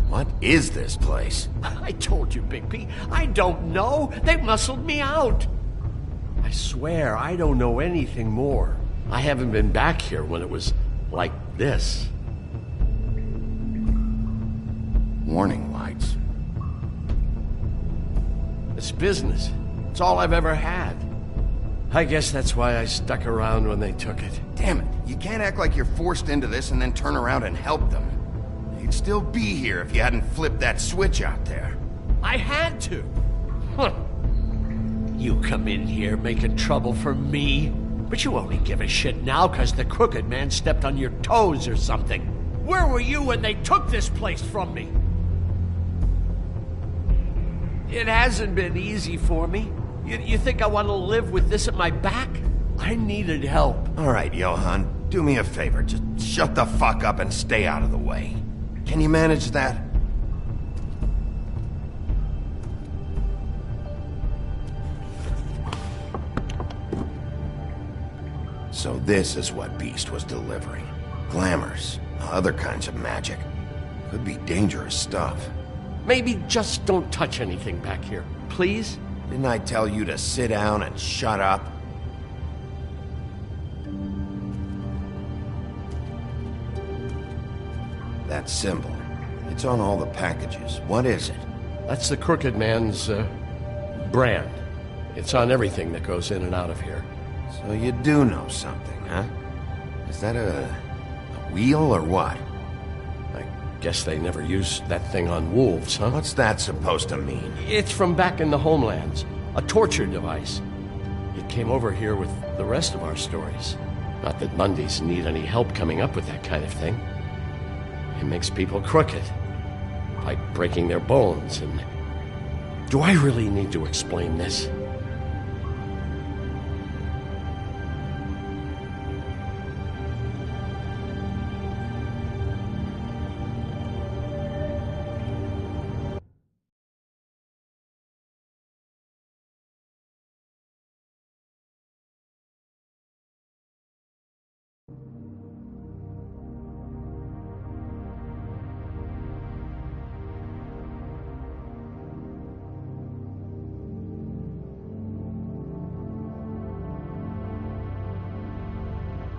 What is this place? I told you, Bigby. I don't know. They muscled me out. I swear I don't know anything more. I haven't been back here when it was like this. Warning lights. It's business. It's all I've ever had. I guess that's why I stuck around when they took it. Damn it. You can't act like you're forced into this and then turn around and help them. You'd still be here if you hadn't flipped that switch out there. I had to. Huh. You come in here making trouble for me, but you only give a shit now because the Crooked Man stepped on your toes or something. Where were you when they took this place from me? It hasn't been easy for me. You think I want to live with this at my back? I needed help. All right, Johan, do me a favor. Just shut the fuck up and stay out of the way. Can you manage that? So this is what Beast was delivering. Glamours, other kinds of magic. Could be dangerous stuff. Maybe just don't touch anything back here, please? Didn't I tell you to sit down and shut up? That symbol. It's on all the packages. What is it? That's the Crooked Man's, brand. It's on everything that goes in and out of here. So you do know something, huh? Is that a wheel or what? I guess they never used that thing on wolves, huh? What's that supposed to mean? It's from back in the homelands. A torture device. It came over here with the rest of our stories. Not that Mundies need any help coming up with that kind of thing. It makes people crooked. By breaking their bones and... Do I really need to explain this?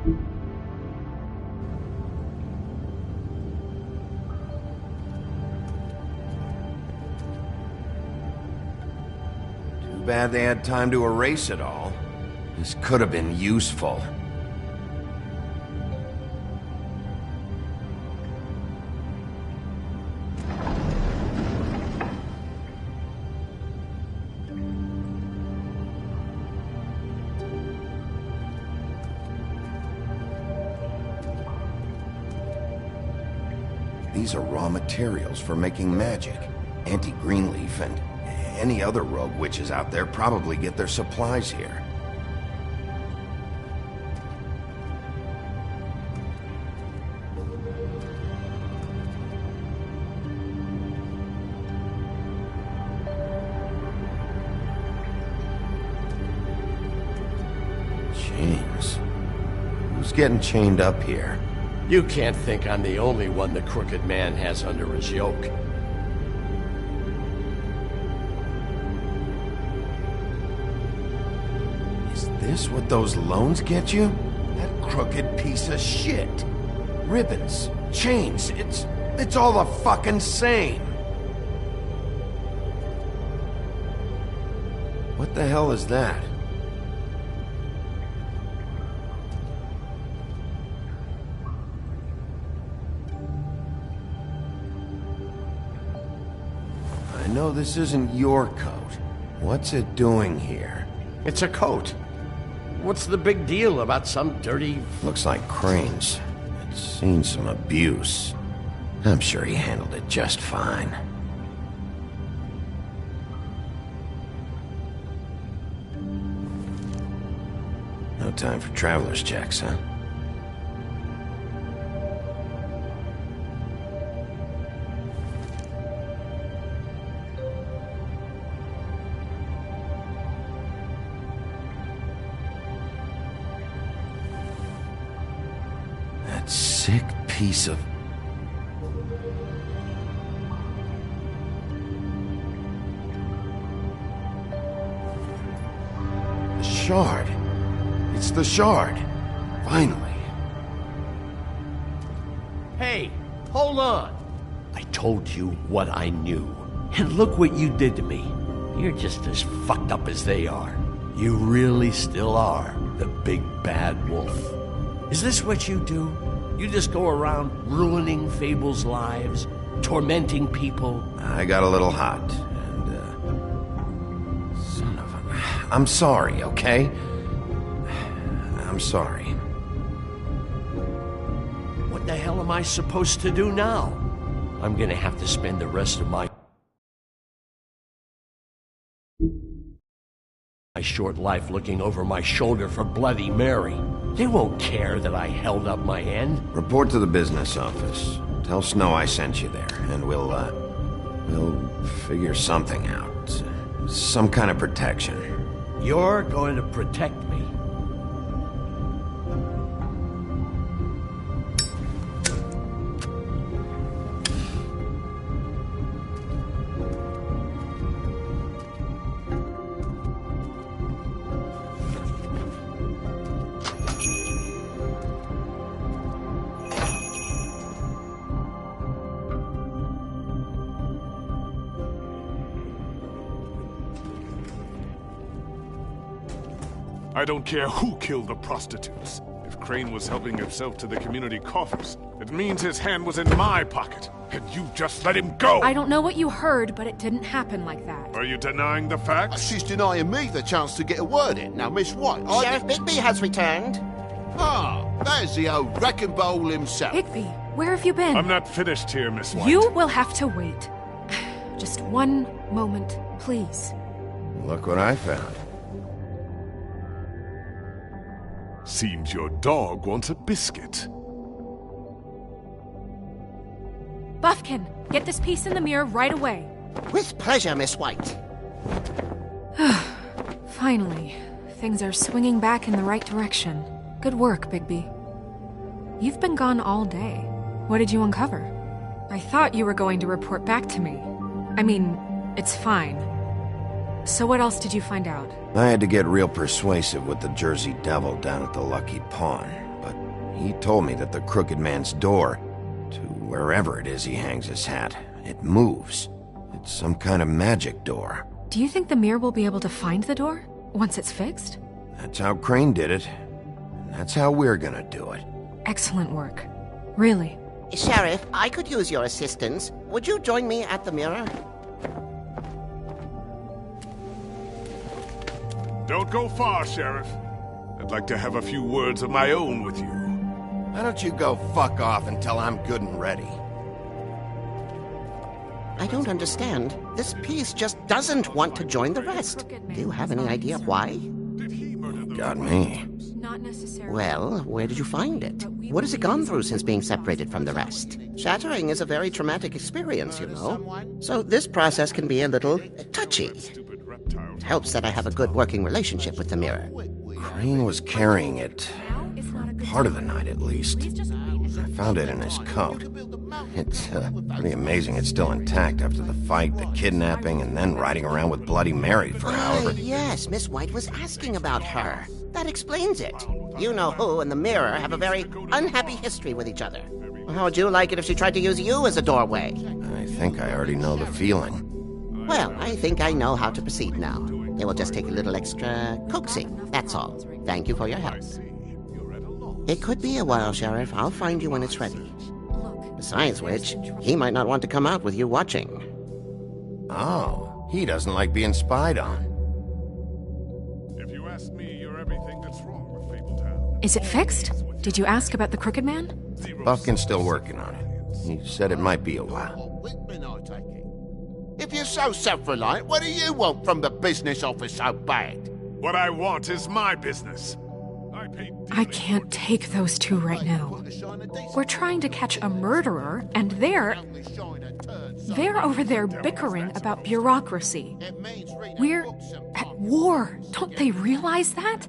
Too bad they had time to erase it all. This could have been useful. These are raw materials for making magic. Auntie Greenleaf and any other rogue witches out there probably get their supplies here. Chains. Who's getting chained up here? You can't think I'm the only one the Crooked Man has under his yoke. Is this what those loans get you? That crooked piece of shit. Ribbons, chains, it's all the fucking same. What the hell is that? I know this isn't your coat. What's it doing here? It's a coat. What's the big deal about some dirty... Looks like Crane's. It's seen some abuse. I'm sure he handled it just fine. No time for traveler's checks, huh? That sick piece of... The shard. It's the shard. Finally. Hey, hold on. I told you what I knew. And look what you did to me. You're just as fucked up as they are. You really still are the big bad wolf. Is this what you do? You just go around ruining Fable's lives, tormenting people? I got a little hot, and, son of a... I'm sorry, okay? I'm sorry. What the hell am I supposed to do now? I'm gonna have to spend the rest of my short life looking over my shoulder for Bloody Mary. They won't care that I held up my end. Report to the business office. Tell Snow I sent you there, and we'll figure something out. Some kind of protection. You're going to protect me. I don't care who killed the prostitutes. If Crane was helping himself to the community coffers, it means his hand was in my pocket, and you just let him go! I don't know what you heard, but it didn't happen like that. Are you denying the facts? She's denying me the chance to get a word in. Now, Miss White, Sheriff Bigby has returned. Ah, there's the old wrecking bowl himself. Bigby, where have you been? I'm not finished here, Miss White. You will have to wait. Just one moment, please. Look what I found. Seems your dog wants a biscuit. Buffkin, get this piece in the mirror right away. With pleasure, Miss White. Finally, things are swinging back in the right direction. Good work, Bigby. You've been gone all day. What did you uncover? I thought you were going to report back to me. I mean, it's fine. So what else did you find out? I had to get real persuasive with the Jersey Devil down at the Lucky Pawn, but he told me that the Crooked Man's door, to wherever it is he hangs his hat, it moves. It's some kind of magic door. Do you think the mirror will be able to find the door, once it's fixed? That's how Crane did it, and that's how we're gonna do it. Excellent work. Really. Sheriff, I could use your assistance. Would you join me at the mirror? Don't go far, Sheriff. I'd like to have a few words of my own with you. Why don't you go fuck off until I'm good and ready? I don't understand. This piece just doesn't want to join the rest. Do you have any idea why? Got me. Not necessarily. Well, where did you find it? What has it gone through since being separated from the rest? Shattering is a very traumatic experience, you know. So this process can be a little touchy. It helps that I have a good working relationship with the mirror. Crane was carrying it. For part of the night, at least. I found it in his coat. It's pretty amazing it's still intact after the fight, the kidnapping, and then riding around with Bloody Mary for however... Yes, Miss White was asking about her. That explains it. You-know-who and the mirror have a very unhappy history with each other. How would you like it if she tried to use you as a doorway? I think I already know the feeling. Well, I think I know how to proceed now. It will just take a little extra coaxing, that's all. Thank you for your help. It could be a while, Sheriff. I'll find you when it's ready. Besides which, he might not want to come out with you watching. Oh, he doesn't like being spied on. If you ask me, you're everything that's wrong with Fabletown. Is it fixed? Did you ask about the Crooked Man? Buffkin's still working on it. He said it might be a while. If you're so self-reliant, what do you want from the business office so bad? What I want is my business. I can't take those two right now. We're trying to catch a murderer, and they're over there bickering about bureaucracy. We're at war. Don't they realize that?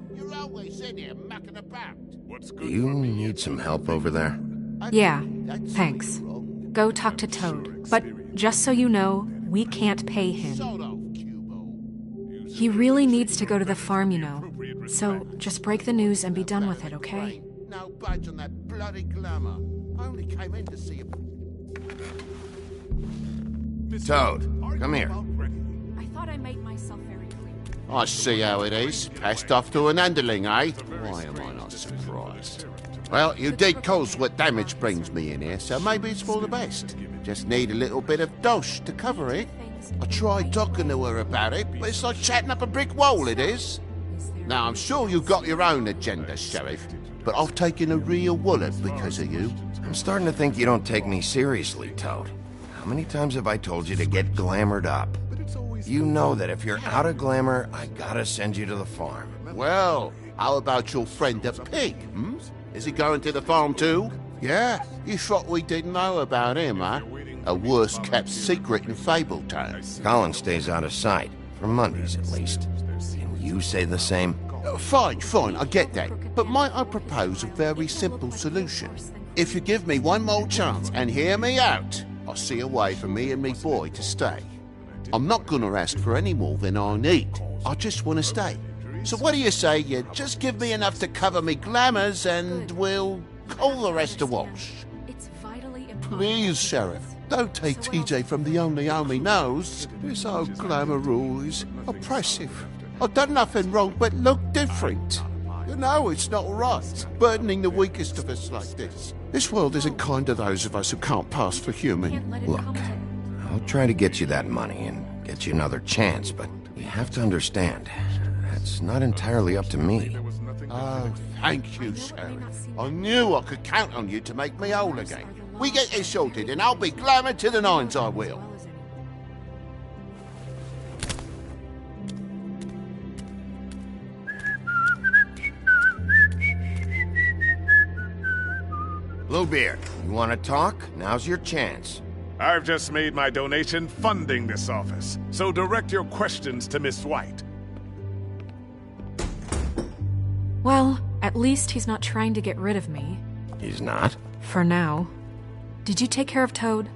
Do you need some help over there? Yeah, thanks. Go talk to Toad. But just so you know, we can't pay him. He really needs to go to the farm, you know. So just break the news and be done with it, okay? No budge on that bloody glamour. I only came in to see you. Toad, come here. I thought I made myself very clear. I see how it is. Passed off to an underling, eh? Why am I not surprised? Well, you did cause what damage brings me in here, so maybe it's for the best. Just need a little bit of dosh to cover it. I tried talking to her about it, but it's like chatting up a brick wall, it is. Now, I'm sure you've got your own agenda, Sheriff, but I've taken a real wallet because of you. I'm starting to think you don't take me seriously, Toad. How many times have I told you to get glamored up? You know that if you're out of glamour, I gotta send you to the farm. Well, how about your friend the pig, hmm? Is he going to the farm too? Yeah? You thought we didn't know about him, huh? A worse-kept secret in Fabletown. Colin stays out of sight, for Mondays at least. Can you say the same? Fine, I get that. But might I propose a very simple solution? If you give me one more chance and hear me out, I'll see a way for me and me boy to stay. I'm not gonna ask for any more than I need. I just want to stay. So what do you say you just give me enough to cover me glamours and we'll call the rest a wash? Please, Sheriff, don't take TJ from the only home he knows. This old glamour rule is oppressive. I've done nothing wrong but look different. You know it's not right, burdening the weakest of us like this. This world isn't kind to those of us who can't pass for human. Look, I'll try to get you that money and get you another chance, but you have to understand, that's not entirely up to me. Oh, thank you, Sheriff. I knew I could count on you to make me whole again. We get this sorted and I'll be glamour to the nines, I will. Bluebeard, you want to talk? Now's your chance. I've just made my donation funding this office, so direct your questions to Miss White. Well, at least he's not trying to get rid of me. He's not? For now. Did you take care of Toad?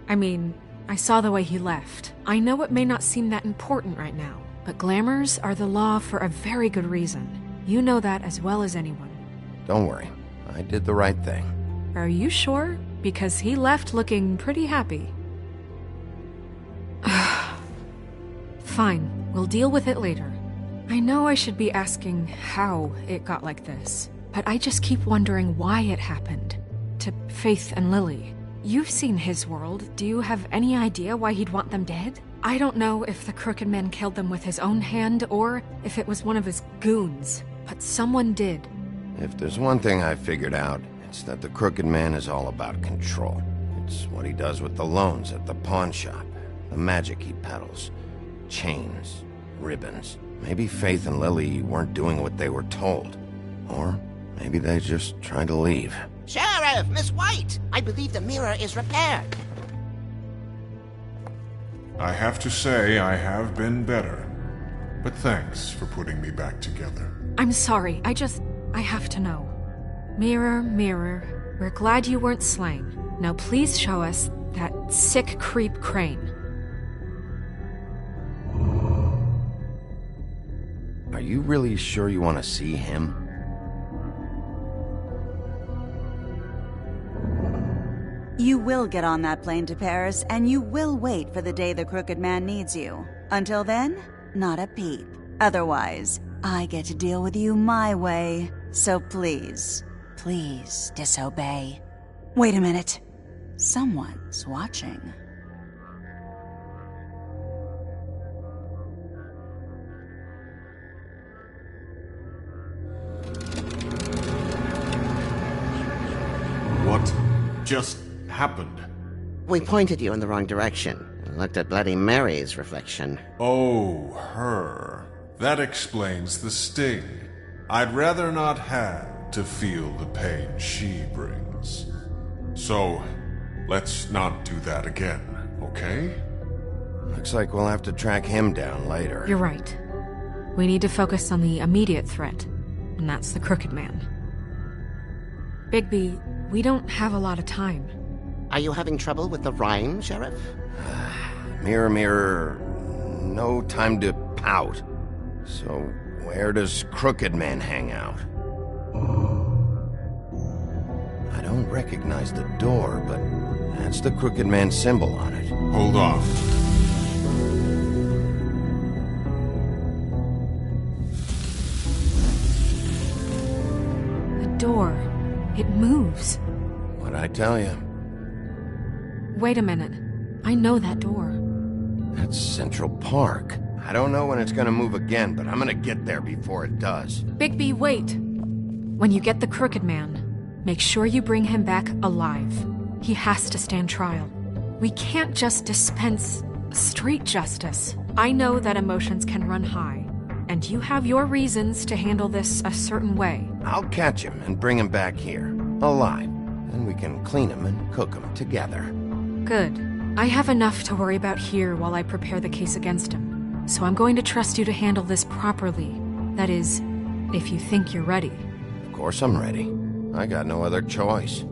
I mean, I saw the way he left. I know it may not seem that important right now, but glamours are the law for a very good reason. You know that as well as anyone. Don't worry. I did the right thing. Are you sure? Because he left looking pretty happy. Fine, we'll deal with it later. I know I should be asking how it got like this, but I just keep wondering why it happened. To Faith and Lily. You've seen his world. Do you have any idea why he'd want them dead? I don't know if the Crooked Man killed them with his own hand or if it was one of his goons, but someone did. If there's one thing I figured out, it's that the Crooked Man is all about control. It's what he does with the loans at the pawn shop, the magic he peddles, chains, ribbons. Maybe Faith and Lily weren't doing what they were told. Or maybe they just tried to leave. Sheriff, Miss White! I believe the mirror is repaired. I have to say I have been better. But thanks for putting me back together. I'm sorry, I have to know. Mirror, mirror, we're glad you weren't slain. Now please show us that sick creep Crane. Are you really sure you want to see him? You will get on that plane to Paris, and you will wait for the day the Crooked Man needs you. Until then, not a peep. Otherwise, I get to deal with you my way. So please, please disobey. Wait a minute. Someone's watching. What just happened? We pointed you in the wrong direction and looked at Bloody Mary's reflection. Oh, her. That explains the sting. I'd rather not have to feel the pain she brings. So, let's not do that again, okay? Looks like we'll have to track him down later. You're right. We need to focus on the immediate threat, and that's the Crooked Man. Bigby, we don't have a lot of time. Are you having trouble with the rhyme, Sheriff? Mirror, mirror, no time to pout. So, where does Crooked Man hang out? I don't recognize the door, but that's the Crooked Man symbol on it. Hold on. The door. It moves. What'd I tell you? Wait a minute. I know that door. That's Central Park. I don't know when it's gonna move again, but I'm gonna get there before it does. Bigby, wait! When you get the Crooked Man, make sure you bring him back alive. He has to stand trial. We can't just dispense street justice. I know that emotions can run high, and you have your reasons to handle this a certain way. I'll catch him and bring him back here, alive. Then we can clean him and cook him together. Good. I have enough to worry about here while I prepare the case against him. So I'm going to trust you to handle this properly. That is, if you think you're ready. Of course I'm ready. I got no other choice.